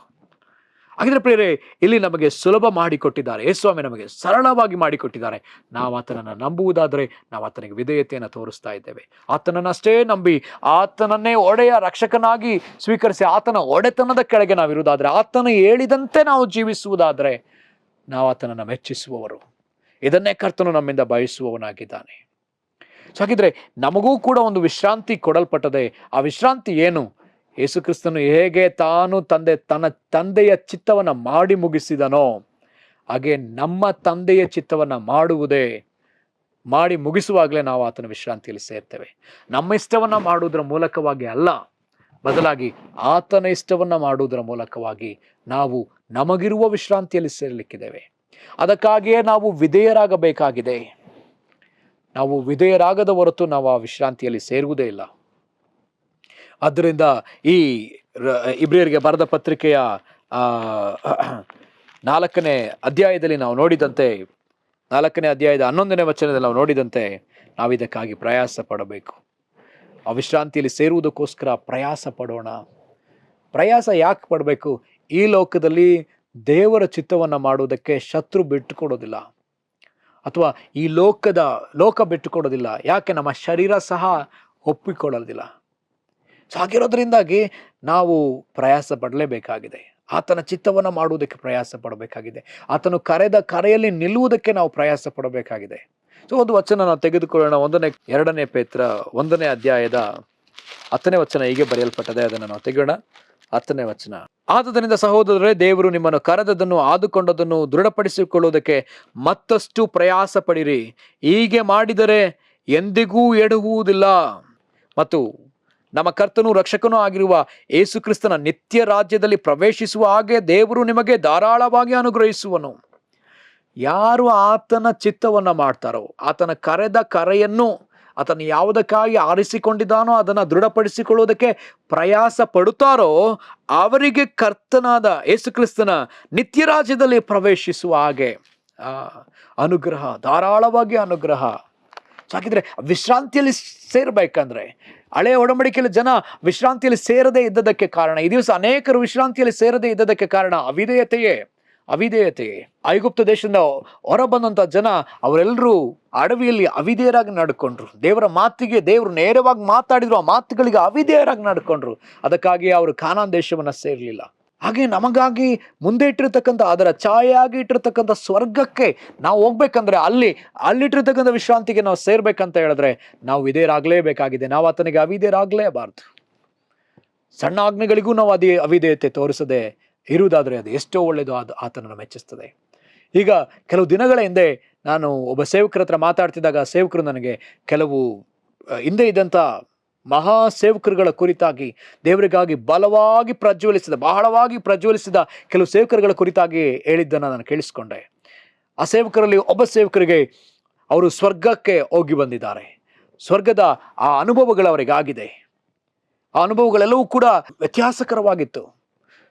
ಹಾಗಿದ್ರೆ ಪ್ರಿಯರೇ, ಇಲ್ಲಿ ನಮಗೆ ಸುಲಭ ಮಾಡಿಕೊಟ್ಟಿದ್ದಾರೆ. ಯೇಸುಸ್ವಾಮಿ ನಮಗೆ ಸರಳವಾಗಿ ಮಾಡಿಕೊಟ್ಟಿದ್ದಾರೆ. ನಾವು ಆತನನ್ನು ನಂಬುವುದಾದ್ರೆ ನಾವು ಆತನಿಗೆ ವಿಧೇಯತೆಯನ್ನು ತೋರಿಸ್ತಾ ಇದ್ದೇವೆ. ಆತನನ್ನಷ್ಟೇ ನಂಬಿ ಆತನನ್ನೇ ಒಡೆಯ ರಕ್ಷಕನಾಗಿ ಸ್ವೀಕರಿಸಿ ಆತನ ಒಡೆತನದ ಕೆಳಗೆ ನಾವಿರುವುದಾದ್ರೆ, ಆತನ ಹೇಳಿದಂತೆ ನಾವು ಜೀವಿಸುವುದಾದ್ರೆ ನಾವು ಆತನನ್ನು ಮೆಚ್ಚಿಸುವವರು. ಇದನ್ನೇ ಕರ್ತನು ನಮ್ಮಿಂದ ಬಯಸುವವನಾಗಿದ್ದಾನೆ. ಹಾಗಿದ್ರೆ ನಮಗೂ ಕೂಡ ಒಂದು ವಿಶ್ರಾಂತಿ ಕೊಡಲ್ಪಟ್ಟದೆ. ಆ ವಿಶ್ರಾಂತಿ ಏನು? ಯೇಸು ಕ್ರಿಸ್ತನು ಹೇಗೆ ತಾನು ತನ್ನ ತಂದೆಯ ಚಿತ್ತವನ್ನು ಮಾಡಿ ಮುಗಿಸಿದನೋ ಹಾಗೆ ನಮ್ಮ ತಂದೆಯ ಚಿತ್ತವನ್ನು ಮಾಡಿ ಮುಗಿಸುವಾಗಲೇ ನಾವು ಆತನ ವಿಶ್ರಾಂತಿಯಲ್ಲಿ ಸೇರ್ತೇವೆ. ನಮ್ಮ ಇಷ್ಟವನ್ನ ಮಾಡುವುದರ ಮೂಲಕವಾಗಿ ಅಲ್ಲ, ಬದಲಾಗಿ ಆತನ ಇಷ್ಟವನ್ನ ಮಾಡುವುದರ ಮೂಲಕವಾಗಿ ನಾವು ನಮಗಿರುವ ವಿಶ್ರಾಂತಿಯಲ್ಲಿ ಸೇರಲಿಕ್ಕಿದ್ದೇವೆ. ಅದಕ್ಕಾಗಿಯೇ ನಾವು ವಿಧೇಯರಾಗಬೇಕಾಗಿದೆ. ನಾವು ವಿಧೇಯರಾಗದ ಹೊರತು ನಾವು ಆ ವಿಶ್ರಾಂತಿಯಲ್ಲಿ ಸೇರುವುದೇ ಇಲ್ಲ. ಆದ್ದರಿಂದ ಈ ಇಬ್ರಿಯರಿಗೆ ಬರೆದ ಪತ್ರಿಕೆಯ 4ನೇ ಅಧ್ಯಾಯದಲ್ಲಿ ನಾವು ನೋಡಿದಂತೆ, 4ನೇ ಅಧ್ಯಾಯದ 11ನೇ ವಚನದಲ್ಲಿ ನಾವು ನೋಡಿದಂತೆ, ನಾವು ಇದಕ್ಕಾಗಿ ಪ್ರಯಾಸ ಪಡಬೇಕು. ಆ ವಿಶ್ರಾಂತಿಯಲ್ಲಿ ಸೇರುವುದಕ್ಕೋಸ್ಕರ ಪ್ರಯಾಸ ಪಡೋಣ. ಪ್ರಯಾಸ ಯಾಕೆ ಪಡಬೇಕು? ಈ ಲೋಕದಲ್ಲಿ ದೇವರ ಚಿತ್ತವನ್ನು ಮಾಡುವುದಕ್ಕೆ ಶತ್ರು ಬಿಟ್ಟುಕೊಡೋದಿಲ್ಲ, ಅಥವಾ ಈ ಲೋಕ ಬಿಟ್ಟುಕೊಡೋದಿಲ್ಲ. ಯಾಕೆ? ನಮ್ಮ ಶರೀರ ಸಹ ಒಪ್ಪಿಕೊಳ್ಳೋದಿಲ್ಲ. ಸೊ ಹಾಗಿರೋದ್ರಿಂದಾಗಿ ನಾವು ಪ್ರಯಾಸ ಪಡಲೇಬೇಕಾಗಿದೆ. ಆತನ ಚಿತ್ತವನ್ನು ಮಾಡುವುದಕ್ಕೆ ಪ್ರಯಾಸ ಪಡಬೇಕಾಗಿದೆ. ಆತನು ಕರೆದ ಕರೆಯಲ್ಲಿ ನಿಲ್ಲುವುದಕ್ಕೆ ನಾವು ಪ್ರಯಾಸ ಪಡಬೇಕಾಗಿದೆ. ಸೊ ಒಂದು ವಚನ ನಾವು ತೆಗೆದುಕೊಳ್ಳೋಣ. 2ನೇ ಪೇತ್ರ 1ನೇ ಅಧ್ಯಾಯದ 10ನೇ ವಚನ ಹೀಗೆ ಬರೆಯಲ್ಪಟ್ಟದೆ. ಅದನ್ನು ನಾವು ತೆಗೆಯೋಣ. 10ನೇ ವಚನ: ಆದುದರಿಂದ ಸಹೋದರರೇ, ದೇವರು ನಿಮ್ಮನ್ನು ಕರೆದದನ್ನು ಆದುಕೊಂಡದನ್ನು ದೃಢಪಡಿಸಿಕೊಳ್ಳುವುದಕ್ಕೆ ಮತ್ತಷ್ಟು ಪ್ರಯಾಸ ಪಡಿರಿ. ಹೀಗೆ ಮಾಡಿದರೆ ಎಂದಿಗೂ ಎಡವುವುದಿಲ್ಲ ಮತ್ತು ನಮ್ಮ ಕರ್ತನೂ ರಕ್ಷಕನೂ ಆಗಿರುವ ಯೇಸು ಕ್ರಿಸ್ತನ ನಿತ್ಯ ರಾಜ್ಯದಲ್ಲಿ ಪ್ರವೇಶಿಸುವ ಹಾಗೆ ದೇವರು ನಿಮಗೆ ಧಾರಾಳವಾಗಿ ಅನುಗ್ರಹಿಸುವನು. ಯಾರು ಆತನ ಚಿತ್ತವನ್ನು ಮಾಡ್ತಾರೋ, ಆತನ ಕರೆದ ಕರೆಯನ್ನು ಆತನು ಯಾವುದಕ್ಕಾಗಿ ಆರಿಸಿಕೊಂಡಿದ್ದಾನೋ ಅದನ್ನು ದೃಢಪಡಿಸಿಕೊಳ್ಳುವುದಕ್ಕೆ ಪ್ರಯಾಸ ಪಡುತ್ತಾರೋ, ಅವರಿಗೆ ಕರ್ತನಾದ ಯೇಸು ಕ್ರಿಸ್ತನ ನಿತ್ಯ ರಾಜ್ಯದಲ್ಲಿ ಪ್ರವೇಶಿಸುವ ಹಾಗೆ ಅನುಗ್ರಹ, ಧಾರಾಳವಾಗಿ ಅನುಗ್ರಹ. ಹಾಗಿದ್ರೆ ವಿಶ್ರಾಂತಿಯಲ್ಲಿ ಸೇರಬೇಕಂದ್ರೆ, ಹಳೆಯ ಒಡಂಬಡಿಕೆಯಲ್ಲಿ ಜನ ವಿಶ್ರಾಂತಿಯಲ್ಲಿ ಸೇರದೇ ಇದ್ದದಕ್ಕೆ ಕಾರಣ, ಈ ದಿವಸ ಅನೇಕರು ವಿಶ್ರಾಂತಿಯಲ್ಲಿ ಸೇರದೇ ಇದ್ದದಕ್ಕೆ ಕಾರಣ ಅವಿಧೇಯತೆಯೇ. ಐಗುಪ್ತ ದೇಶದಿಂದ ಹೊರ ಬಂದಂತ ಜನ ಅವರೆಲ್ಲರೂ ಅಡವಿಯಲ್ಲಿ ಅವಿಧೇಯರಾಗಿ ನಡ್ಕೊಂಡ್ರು. ದೇವರ ಮಾತಿಗೆ ದೇವರು ನೇರವಾಗಿ ಮಾತಾಡಿದ್ರು, ಆ ಮಾತುಗಳಿಗೆ ಅವಿಧೇಯರಾಗಿ ನಡ್ಕೊಂಡ್ರು. ಅದಕ್ಕಾಗಿ ಅವರು ಕಾನಾನ್ ದೇಶವನ್ನ ಸೇರಲಿಲ್ಲ. ಹಾಗೆ ನಮಗಾಗಿ ಮುಂದೆ ಇಟ್ಟಿರ್ತಕ್ಕಂಥ, ಅದರ ಛಾಯೆಯಾಗಿ ಇಟ್ಟಿರ್ತಕ್ಕಂಥ ಸ್ವರ್ಗಕ್ಕೆ ನಾವು ಹೋಗ್ಬೇಕಂದ್ರೆ ಅಲ್ಲಿಟ್ಟಿರ್ತಕ್ಕಂಥ ವಿಶ್ರಾಂತಿಗೆ ನಾವು ಸೇರ್ಬೇಕಂತ ಹೇಳಿದ್ರೆ ನಾವು ವಿಧೇಯರಾಗಲೇಬೇಕಾಗಿದೆ. ನಾವು ಆತನಿಗೆ ಅವಿಧೇಯರಾಗಲೇಬಾರ್ದು. ಸಣ್ಣ ಆಜ್ಞೆಗಳಿಗೂ ನಾವು ಅವಿಧೇಯತೆ ತೋರಿಸದೆ ಇರುವುದಾದ್ರೆ ಅದು ಎಷ್ಟೋ ಒಳ್ಳೆಯದು, ಆತನನ್ನು ಮೆಚ್ಚಿಸ್ತದೆ. ಈಗ ಕೆಲವು ದಿನಗಳ ಹಿಂದೆ ನಾನು ಒಬ್ಬ ಸೇವಕರ ಹತ್ರ ಮಾತಾಡ್ತಿದ್ದಾಗ ಸೇವಕರು ನನಗೆ ಕೆಲವು ಹಿಂದೆ ಇದ್ದಂಥ ಮಹಾ ಸೇವಕರುಗಳ ಕುರಿತಾಗಿ, ದೇವರಿಗಾಗಿ ಬಹಳವಾಗಿ ಪ್ರಜ್ವಲಿಸಿದ ಕೆಲವು ಸೇವಕರುಗಳ ಕುರಿತಾಗಿ ಹೇಳಿದ್ದನ್ನು ನಾನು ಕೇಳಿಸ್ಕೊಂಡೆ. ಆ ಸೇವಕರಲ್ಲಿ ಒಬ್ಬ ಸೇವಕರಿಗೆ ಅವರು ಸ್ವರ್ಗಕ್ಕೆ ಹೋಗಿ ಬಂದಿದ್ದಾರೆ. ಸ್ವರ್ಗದ ಆ ಅನುಭವಗಳು ಅವರಿಗಾಗಿದೆ. ಆ ಅನುಭವಗಳೆಲ್ಲವೂ ಕೂಡ ವ್ಯತ್ಯಾಸಕರವಾಗಿತ್ತು.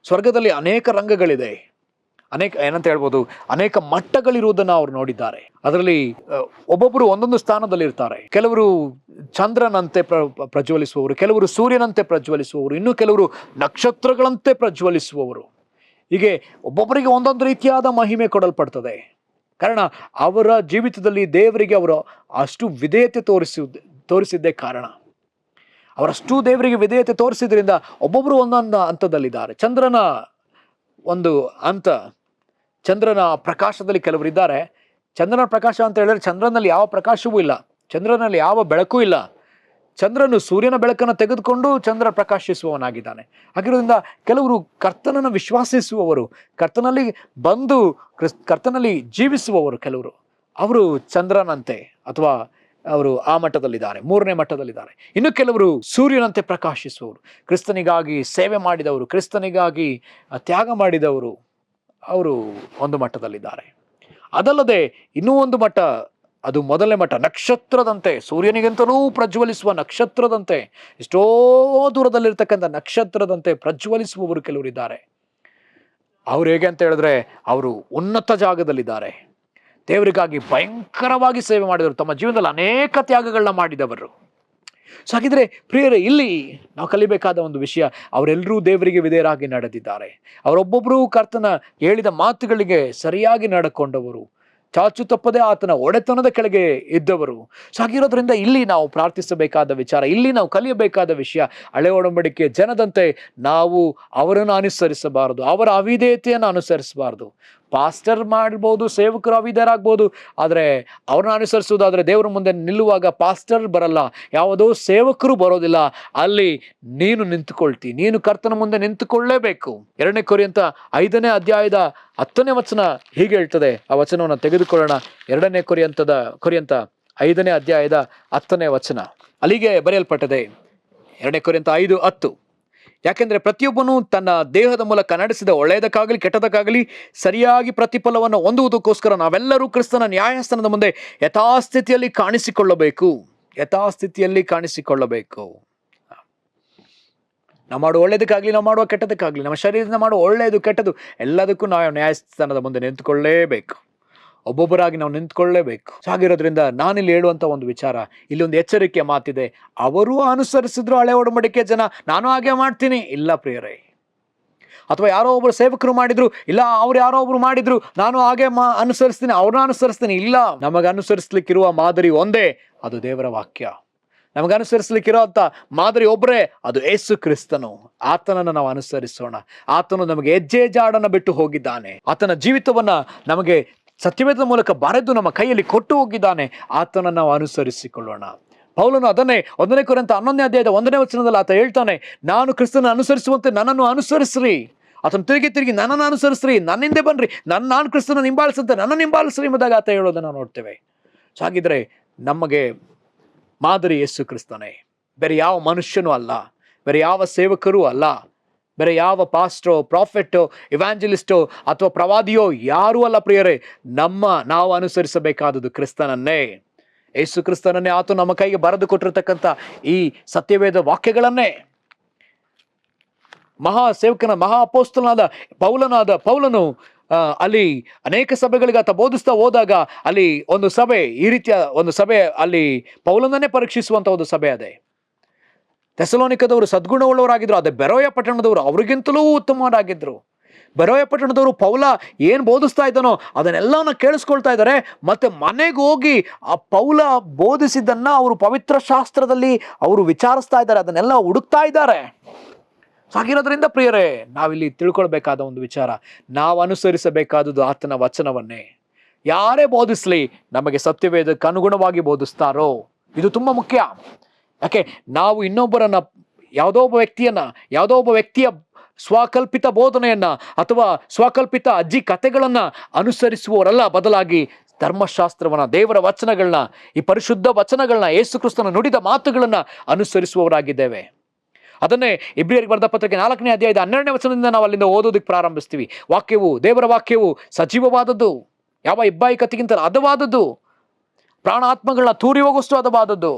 ಸ್ವರ್ಗದಲ್ಲಿ ಅನೇಕ ರಂಗಗಳಿದೆ, ಅನೇಕ ಮಟ್ಟಗಳಿರುವುದನ್ನು ಅವರು ನೋಡಿದ್ದಾರೆ. ಅದರಲ್ಲಿ ಒಬ್ಬೊಬ್ಬರು ಒಂದೊಂದು ಸ್ಥಾನದಲ್ಲಿ ಇರ್ತಾರೆ. ಕೆಲವರು ಚಂದ್ರನಂತೆ ಪ್ರಜ್ವಲಿಸುವವರು, ಕೆಲವರು ಸೂರ್ಯನಂತೆ ಪ್ರಜ್ವಲಿಸುವವರು, ಇನ್ನು ಕೆಲವರು ನಕ್ಷತ್ರಗಳಂತೆ ಪ್ರಜ್ವಲಿಸುವವರು. ಹೀಗೆ ಒಬ್ಬೊಬ್ಬರಿಗೆ ಒಂದೊಂದು ರೀತಿಯಾದ ಮಹಿಮೆ ಕೊಡಲ್ಪಡ್ತದೆ. ಕಾರಣ ಅವರ ಜೀವಿತದಲ್ಲಿ ದೇವರಿಗೆ ಅವರು ಅಷ್ಟು ವಿಧೇಯತೆ ತೋರಿಸಿದ್ದೇ ಕಾರಣ. ಅವರಷ್ಟು ದೇವರಿಗೆ ವಿಧೇಯತೆ ತೋರಿಸಿದ್ರಿಂದ ಒಬ್ಬೊಬ್ಬರು ಒಂದೊಂದು ಹಂತದಲ್ಲಿದ್ದಾರೆ. ಚಂದ್ರನ ಒಂದು ಹಂತ, ಚಂದ್ರನ ಪ್ರಕಾಶದಲ್ಲಿ ಕೆಲವರಿದ್ದಾರೆ. ಚಂದ್ರನ ಪ್ರಕಾಶ ಅಂತ ಹೇಳಿದ್ರೆ ಚಂದ್ರನಲ್ಲಿ ಯಾವ ಪ್ರಕಾಶವೂ ಇಲ್ಲ, ಚಂದ್ರನಲ್ಲಿ ಯಾವ ಬೆಳಕೂ ಇಲ್ಲ. ಚಂದ್ರನು ಸೂರ್ಯನ ಬೆಳಕನ್ನು ತೆಗೆದುಕೊಂಡು ಚಂದ್ರ ಪ್ರಕಾಶಿಸುವವನಾಗಿದ್ದಾನೆ. ಹಾಗಿರೋದ್ರಿಂದ ಕೆಲವರು ಕರ್ತನನ್ನು ವಿಶ್ವಾಸಿಸುವವರು, ಕರ್ತನಲ್ಲಿ ಬಂದು ಕರ್ತನಲ್ಲಿ ಜೀವಿಸುವವರು, ಕೆಲವರು ಅವರು ಚಂದ್ರನಂತೆ ಅಥವಾ ಅವರು ಆ ಮಟ್ಟದಲ್ಲಿದ್ದಾರೆ, 3ನೇ ಮಟ್ಟದಲ್ಲಿದ್ದಾರೆ. ಇನ್ನು ಕೆಲವರು ಸೂರ್ಯನಂತೆ ಪ್ರಕಾಶಿಸುವವರು, ಕ್ರಿಸ್ತನಿಗಾಗಿ ಸೇವೆ ಮಾಡಿದವರು, ಕ್ರಿಸ್ತನಿಗಾಗಿ ತ್ಯಾಗ ಮಾಡಿದವರು, ಅವರು ಒಂದು ಮಟ್ಟದಲ್ಲಿದ್ದಾರೆ. ಅದಲ್ಲದೆ ಇನ್ನೂ ಒಂದು ಮಟ್ಟ, ಅದು ಮೊದಲನೇ ಮಟ್ಟ, ನಕ್ಷತ್ರದಂತೆ, ಸೂರ್ಯನಿಗಿಂತಲೂ ಪ್ರಜ್ವಲಿಸುವ ನಕ್ಷತ್ರದಂತೆ, ಎಷ್ಟೋ ದೂರದಲ್ಲಿರ್ತಕ್ಕಂಥ ನಕ್ಷತ್ರದಂತೆ ಪ್ರಜ್ವಲಿಸುವವರು ಕೆಲವರಿದ್ದಾರೆ. ಅವ್ರು ಹೇಗೆ ಅಂತ ಹೇಳಿದ್ರೆ ಅವರು ಉನ್ನತ ಜಾಗದಲ್ಲಿದ್ದಾರೆ. ದೇವರಿಗಾಗಿ ಭಯಂಕರವಾಗಿ ಸೇವೆ ಮಾಡಿದವರು, ತಮ್ಮ ಜೀವನದಲ್ಲಿ ಅನೇಕ ತ್ಯಾಗಗಳನ್ನ ಮಾಡಿದವರು. ಸೊ ಹಾಗಿದ್ರೆ ಪ್ರಿಯರೇ, ಇಲ್ಲಿ ನಾವು ಕಲಿಬೇಕಾದ ಒಂದು ವಿಷಯ, ಅವರೆಲ್ಲರೂ ದೇವರಿಗೆ ವಿಧೇಯರಾಗಿ ನಡೆದಿದ್ದಾರೆ. ಅವರೊಬ್ಬೊಬ್ಬರೂ ಕರ್ತನ ಹೇಳಿದ ಮಾತುಗಳಿಗೆ ಸರಿಯಾಗಿ ನಡ್ಕೊಂಡವರು, ಚಾಚು ತಪ್ಪದೆ ಆತನ ಒಡೆತನದ ಕೆಳಗೆ ಇದ್ದವರು. ಸೊ ಹಾಗಿರೋದ್ರಿಂದ ಇಲ್ಲಿ ನಾವು ಪ್ರಾರ್ಥಿಸಬೇಕಾದ ವಿಚಾರ, ಇಲ್ಲಿ ನಾವು ಕಲಿಯಬೇಕಾದ ವಿಷಯ, ಹಳೆ ಒಡಂಬಡಿಕೆ ಜನದಂತೆ ನಾವು ಅವರನ್ನು ಅನುಸರಿಸಬಾರದು, ಅವರ ಅವಿಧೇಯತೆಯನ್ನು ಅನುಸರಿಸಬಾರದು. ಪಾಸ್ಟರ್ ಮಾಡ್ಬೋದು, ಸೇವಕರು ಅವಿಧರಾಗ್ಬೋದು, ಆದರೆ ಅವ್ರನ್ನ ಅನುಸರಿಸುವುದಾದ್ರೆ ದೇವರ ಮುಂದೆ ನಿಲ್ಲುವಾಗ ಪಾಸ್ಟರ್ ಬರಲ್ಲ, ಯಾವುದೋ ಸೇವಕರು ಬರೋದಿಲ್ಲ. ಅಲ್ಲಿ ನೀನು ನಿಂತುಕೊಳ್ತಿ, ನೀನು ಕರ್ತನ ಮುಂದೆ ನಿಂತುಕೊಳ್ಳೇಬೇಕು. 2 ಕೊರಿಂಥ 5ನೇ ಅಧ್ಯಾಯದ 10ನೇ ವಚನ ಹೀಗೆ ಹೇಳ್ತದೆ. ಆ ವಚನವನ್ನು ತೆಗೆದುಕೊಳ್ಳೋಣ. 2 ಕೊರಿಂಥ 5ನೇ ಅಧ್ಯಾಯದ 10ನೇ ವಚನ ಅಲ್ಲಿಗೆ ಬರೆಯಲ್ಪಟ್ಟದೆ. 2 ಕೊರಿಂಥ 5:10. ಯಾಕೆಂದ್ರೆ ಪ್ರತಿಯೊಬ್ಬನು ತನ್ನ ದೇಹದ ಮೂಲಕ ನಡೆಸಿದ ಒಳ್ಳೆಯದಕ್ಕಾಗಲಿ ಕೆಟ್ಟದಕ್ಕಾಗಲಿ ಸರಿಯಾಗಿ ಪ್ರತಿಫಲವನ್ನು ಹೊಂದುವುದಕ್ಕೋಸ್ಕರ ನಾವೆಲ್ಲರೂ ಕ್ರಿಸ್ತನ ನ್ಯಾಯಸ್ಥಾನದ ಮುಂದೆ ಯಥಾಸ್ಥಿತಿಯಲ್ಲಿ ಕಾಣಿಸಿಕೊಳ್ಳಬೇಕು. ನಾವು ಮಾಡುವ ಒಳ್ಳೆಯದಕ್ಕಾಗಲಿ, ನಾವು ಮಾಡುವ ಕೆಟ್ಟದಕ್ಕಾಗಲಿ, ನಮ್ಮ ಶರೀರದಿಂದ ಮಾಡುವ ಒಳ್ಳೆಯದು ಕೆಟ್ಟದು ಎಲ್ಲದಕ್ಕೂ ನಾವು ನ್ಯಾಯಸ್ಥಾನದ ಮುಂದೆ ನಿಂತುಕೊಳ್ಳೇಬೇಕು. ಒಬ್ಬೊಬ್ಬರಾಗಿ ನಾವು ನಿಂತ್ಕೊಳ್ಳೇಬೇಕು. ಹಾಗಿರೋದ್ರಿಂದ ನಾನಿಲ್ಲಿ ಹೇಳುವಂತ ಒಂದು ವಿಚಾರ, ಇಲ್ಲಿ ಒಂದು ಎಚ್ಚರಿಕೆಯ ಮಾತಿದೆ. ಅವರು ಅನುಸರಿಸಿದ್ರು ಹಳೆ ಒಡಂಬಡಿಕೆ ಜನ, ನಾನು ಹಾಗೆ ಮಾಡ್ತೀನಿ, ಇಲ್ಲ ಪ್ರಿಯರೇ. ಅಥವಾ ಯಾರೋ ಒಬ್ರು ಸೇವಕರು ಮಾಡಿದ್ರು, ಇಲ್ಲ ಅವ್ರು ಯಾರೋ ಒಬ್ರು ಮಾಡಿದ್ರು, ನಾನು ಹಾಗೆ ಅನುಸರಿಸ್ತೀನಿ, ಅವ್ರನ್ನ ಅನುಸರಿಸ್ತೀನಿ, ಇಲ್ಲ. ನಮಗೆ ಅನುಸರಿಸ್ಲಿಕ್ಕಿರುವ ಮಾದರಿ ಒಂದೇ, ಅದು ದೇವರ ವಾಕ್ಯ. ನಮಗೆ ಅನುಸರಿಸಲಿಕ್ಕಿರೋ ಅಂತ ಮಾದರಿ ಒಬ್ಬರೇ, ಅದು ಯೇಸು ಕ್ರಿಸ್ತನು. ಆತನನ್ನು ನಾವು ಅನುಸರಿಸೋಣ. ಆತನು ನಮಗೆ ಹೆಜ್ಜೆ ಜಾಡನ್ನು ಬಿಟ್ಟು ಹೋಗಿದ್ದಾನೆ. ಆತನ ಜೀವಿತವನ್ನ ನಮಗೆ ಸತ್ಯವೇದದ ಮೂಲಕ ಬರೆದು ನಮ್ಮ ಕೈಯಲ್ಲಿ ಕೊಟ್ಟು ಹೋಗಿದ್ದಾನೆ. ಆತನನ್ನು ನಾವು ಅನುಸರಿಸಿಕೊಳ್ಳೋಣ. ಪೌಲನು ಅದನ್ನೇ 1 ಕೊರಿಂಥ 11ನೇ ಅಧ್ಯಾಯದ 1ನೇ ವಚನದಲ್ಲಿ ಆತ ಹೇಳ್ತಾನೆ, ನಾನು ಕ್ರಿಸ್ತನ ಅನುಸರಿಸುವಂತೆ ನನ್ನನ್ನು ಅನುಸರಿಸ್ರಿ. ಆತನು ತಿರುಗಿ ನನ್ನನ್ನು ಅನುಸರಿಸ್ರಿ, ನನ್ನಿಂದೆ ಬನ್ರಿ, ನಾನು ಕ್ರಿಸ್ತನ ಹಿಂಬಾಲಿಸಂತೆ ನನ್ನನ್ನು ಹಿಂಬಾಲಿಸ್ರಿ ಎಂಬುದಾಗಿ ಆತ ಹೇಳೋದನ್ನು ನೋಡ್ತೇವೆ. ಹಾಗಿದ್ರೆ ನಮಗೆ ಮಾದರಿ ಯೇಸು ಕ್ರಿಸ್ತನೇ, ಬೇರೆ ಯಾವ ಮನುಷ್ಯನೂ ಅಲ್ಲ, ಬೇರೆ ಯಾವ ಸೇವಕರೂ ಅಲ್ಲ, ಬೇರೆ ಯಾವ ಪಾಸ್ಟೋ, ಪ್ರಾಫೆಟ್ಟೋ, ಇವ್ಯಾಂಜಲಿಸ್ಟೋ ಅಥವಾ ಪ್ರವಾದಿಯೋ ಯಾರೂ ಅಲ್ಲ ಪ್ರಿಯರೇ. ನಾವು ಅನುಸರಿಸಬೇಕಾದದ್ದು ಕ್ರಿಸ್ತನನ್ನೇ, ಯೇಸು ಕ್ರಿಸ್ತನನ್ನೇ. ಆತ ನಮ್ಮ ಕೈಗೆ ಬರೆದು ಕೊಟ್ಟಿರ್ತಕ್ಕಂಥ ಈ ಸತ್ಯವೇದ ವಾಕ್ಯಗಳನ್ನೇ. ಮಹಾ ಸೇವಕನ ಮಹಾ ಅಪೊಸ್ತಲನಾದ ಪೌಲನು ಅಲ್ಲಿ ಅನೇಕ ಸಭೆಗಳಿಗೆ ಆತ ಬೋಧಿಸ್ತಾ ಹೋದಾಗ ಅಲ್ಲಿ ಒಂದು ಸಭೆ, ಈ ರೀತಿಯ ಒಂದು ಸಭೆ, ಅಲ್ಲಿ ಪೌಲನನ್ನೇ ಪರೀಕ್ಷಿಸುವಂತ ಒಂದು ಸಭೆ ಅದೇ. ಥೆಸಲೋನಿಕದವರು ಸದ್ಗುಣವುಳ್ಳವರಾಗಿದ್ರು. ಅದೇ ಬೆರೋಯ ಪಟ್ಟಣದವರು ಅವ್ರಿಗಿಂತಲೂ ಉತ್ತಮರಾಗಿದ್ರು. ಬೆರೋಯ ಪಟ್ಟಣದವರು ಪೌಲ ಏನ್ ಬೋಧಿಸ್ತಾ ಇದ್ದಾನೋ ಅದನ್ನೆಲ್ಲವನ್ನ ಕೇಳಿಸ್ಕೊಳ್ತಾ ಇದ್ದಾರೆ. ಮತ್ತೆ ಮನೆಗೆ ಹೋಗಿ ಆ ಪೌಲ ಬೋಧಿಸಿದ್ದನ್ನ ಅವರು ಪವಿತ್ರ ಶಾಸ್ತ್ರದಲ್ಲಿ ಅವರು ವಿಚಾರಿಸ್ತಾ ಇದ್ದಾರೆ, ಅದನ್ನೆಲ್ಲ ಹುಡುಕ್ತಾ ಇದ್ದಾರೆ. ಹಾಗಿರೋದ್ರಿಂದ ಪ್ರಿಯರೇ, ನಾವಿಲ್ಲಿ ತಿಳ್ಕೊಳ್ಬೇಕಾದ ಒಂದು ವಿಚಾರ, ನಾವು ಅನುಸರಿಸಬೇಕಾದದ್ದು ಆತನ ವಚನವನ್ನೇ. ಯಾರೇ ಬೋಧಿಸ್ಲಿ, ನಮಗೆ ಸತ್ಯವೇದಕ್ಕೆ ಅನುಗುಣವಾಗಿ ಬೋಧಿಸ್ತಾರೋ, ಇದು ತುಂಬಾ ಮುಖ್ಯ. ಯಾಕೆ ನಾವು ಇನ್ನೊಬ್ಬರನ್ನ, ಯಾವುದೋ ಒಬ್ಬ ವ್ಯಕ್ತಿಯ ಸ್ವಕಲ್ಪಿತ ಬೋಧನೆಯನ್ನ ಅಥವಾ ಸ್ವಕಲ್ಪಿತ ಅಜ್ಜಿ ಕಥೆಗಳನ್ನ ಅನುಸರಿಸುವವರಲ್ಲ, ಬದಲಾಗಿ ಧರ್ಮಶಾಸ್ತ್ರವನ್ನ, ದೇವರ ವಚನಗಳನ್ನ, ಈ ಪರಿಶುದ್ಧ ವಚನಗಳನ್ನ, ಯೇಸು ಕ್ರಿಸ್ತನ ನುಡಿದ ಮಾತುಗಳನ್ನ ಅನುಸರಿಸುವವರಾಗಿದ್ದೇವೆ. ಅದನ್ನೇ ಇಬ್ರಿಯರಿಗೆ ಬರೆದ ಪತ್ರಿಕೆ 4ನೇ ಅಧ್ಯಾಯದ 12ನೇ ವಚನದಿಂದ ನಾವು ಅಲ್ಲಿಂದ ಓದೋದಕ್ಕೆ ಪ್ರಾರಂಭಿಸ್ತೀವಿ. ದೇವರ ವಾಕ್ಯವು ಸಜೀವವಾದದ್ದು, ಯಾವ ಇಬ್ಬಾಯಿ ಕತ್ತಿಗಿಂತ ಹದವಾದದ್ದು, ಪ್ರಾಣ ಆತ್ಮಗಳನ್ನ ತೂರಿ ಹೋಗುವಷ್ಟು ಹದವಾದದ್ದು,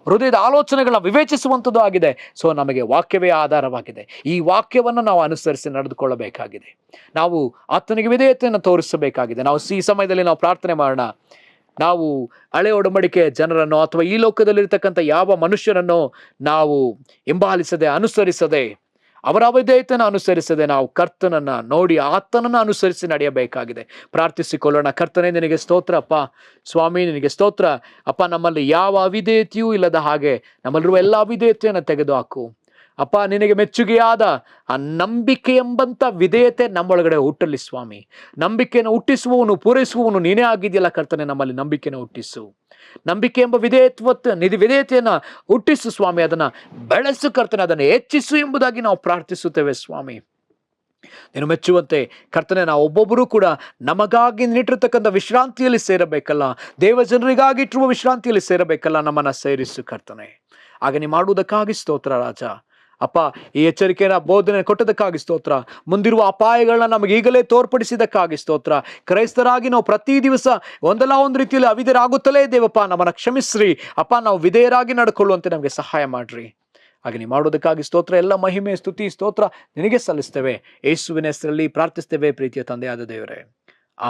ಹೃದಯದ ಆಲೋಚನೆಗಳನ್ನ ವಿವೇಚಿಸುವಂಥದ್ದು ಆಗಿದೆ. ಸೊ ನಮಗೆ ವಾಕ್ಯವೇ ಆಧಾರವಾಗಿದೆ. ಈ ವಾಕ್ಯವನ್ನು ನಾವು ಅನುಸರಿಸಿ ನಡೆದುಕೊಳ್ಳಬೇಕಾಗಿದೆ. ನಾವು ಆತನಿಗೆ ವಿಧೇಯತೆಯನ್ನು ತೋರಿಸಬೇಕಾಗಿದೆ. ನಾವು ಈ ಸಮಯದಲ್ಲಿ ನಾವು ಪ್ರಾರ್ಥನೆ ಮಾಡೋಣ. ನಾವು ಹಳೆ ಒಡಂಬಡಿಕೆ ಜನರನ್ನು ಅಥವಾ ಈ ಲೋಕದಲ್ಲಿರ್ತಕ್ಕಂಥ ಯಾವ ಮನುಷ್ಯರನ್ನು ನಾವು ಹಿಂಬಾಲಿಸದೆ, ಅನುಸರಿಸದೆ, ಅವರ ವಿಧೇಯತೆಯನ್ನು ಅನುಸರಿಸದೆ ನಾವು ಕರ್ತನನ್ನ ನೋಡಿ ಆತನನ್ನು ಅನುಸರಿಸಿ ನಡೆಯಬೇಕಾಗಿದೆ. ಪ್ರಾರ್ಥಿಸಿಕೊಳ್ಳೋಣ. ಕರ್ತನೇ, ನಿನಗೆ ಸ್ತೋತ್ರ ಅಪ್ಪ. ಸ್ವಾಮಿ, ನಿನಗೆ ಸ್ತೋತ್ರ ಅಪ್ಪ. ನಮ್ಮಲ್ಲಿ ಯಾವ ಅವಿಧೇಯತೆಯೂ ಇಲ್ಲದ ಹಾಗೆ ನಮ್ಮಲ್ಲಿರುವ ಎಲ್ಲ ಅವಿಧೇಯತೆಯನ್ನು ತೆಗೆದುಹಾಕು ಅಪ್ಪ. ನಿನಗೆ ಮೆಚ್ಚುಗೆಯಾದ ಆ ನಂಬಿಕೆ ಎಂಬಂತ ವಿಧೇಯತೆ ನಮ್ಮೊಳಗಡೆ ಹುಟ್ಟಲಿ ಸ್ವಾಮಿ. ನಂಬಿಕೆಯನ್ನು ಹುಟ್ಟಿಸುವವನು, ಪೂರೈಸುವವನು ನೀನೇ ಆಗಿದೆಯಲ್ಲ ಕರ್ತನೆ. ನಮ್ಮಲ್ಲಿ ನಂಬಿಕೆಯನ್ನು ಹುಟ್ಟಿಸು. ನಂಬಿಕೆ ಎಂಬ ವಿಧೇಯತೆಯನ್ನ ಹುಟ್ಟಿಸು ಸ್ವಾಮಿ. ಅದನ್ನ ಬೆಳೆಸು ಕರ್ತನೆ, ಅದನ್ನು ಹೆಚ್ಚಿಸು ಎಂಬುದಾಗಿ ನಾವು ಪ್ರಾರ್ಥಿಸುತ್ತೇವೆ ಸ್ವಾಮಿ. ನೀನು ಮೆಚ್ಚುವಂತೆ ಕರ್ತನೆ, ನಾವು ಒಬ್ಬೊಬ್ಬರೂ ಕೂಡ ನಮಗಾಗಿ ನೀಟ್ಟಿರ್ತಕ್ಕಂಥ ವಿಶ್ರಾಂತಿಯಲ್ಲಿ ಸೇರಬೇಕಲ್ಲ, ದೇವ ಜನರಿಗಾಗಿ ಇಟ್ಟಿರುವ ವಿಶ್ರಾಂತಿಯಲ್ಲಿ ಸೇರಬೇಕಲ್ಲ. ನಮ್ಮನ್ನ ಸೇರಿಸು ಕರ್ತನೆ. ಹಾಗೆ ನೀ ಮಾಡುವುದಕ್ಕಾಗಿ ಸ್ತೋತ್ರ ರಾಜ ಅಪ್ಪ. ಈ ಎಚ್ಚರಿಕೆಯ ಬೋಧನೆ ಕೊಟ್ಟದಕ್ಕಾಗಿ ಸ್ತೋತ್ರ. ಮುಂದಿರುವ ಅಪಾಯಗಳನ್ನ ನಮಗೆ ಈಗಲೇ ತೋರ್ಪಡಿಸಿದಕ್ಕಾಗಿ ಸ್ತೋತ್ರ. ಕ್ರೈಸ್ತರಾಗಿ ನಾವು ಪ್ರತಿ ದಿವಸ ಒಂದಲ್ಲ ಒಂದು ರೀತಿಯಲ್ಲಿ ಅವಿಧೇಯರಾಗುತ್ತಲೇ ಇದ್ದೇವಪ್ಪ. ನಮ್ಮನ್ನ ಕ್ಷಮಿಸ್ರಿ ಅಪ್ಪ. ನಾವು ವಿಧೇಯರಾಗಿ ನಡ್ಕೊಳ್ಳುವಂತೆ ನಮಗೆ ಸಹಾಯ ಮಾಡ್ರಿ. ಹಾಗೆ ನೀವು ಮಾಡೋದಕ್ಕಾಗಿ ಸ್ತೋತ್ರ. ಎಲ್ಲ ಮಹಿಮೆ, ಸ್ತುತಿ, ಸ್ತೋತ್ರ ನಿನಗೆ ಸಲ್ಲಿಸ್ತೇವೆ. ಯೇಸುವಿನ ಹೆಸರಲ್ಲಿ ಪ್ರಾರ್ಥಿಸ್ತೇವೆ ಪ್ರೀತಿಯ ತಂದೆಯಾದ ದೇವರೇ.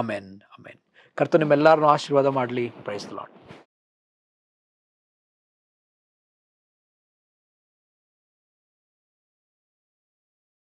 Amen, amen. ಕರ್ತನು ನಿಮ್ಮೆಲ್ಲರನ್ನು ಆಶೀರ್ವಾದ ಮಾಡಲಿ. Praise the lord.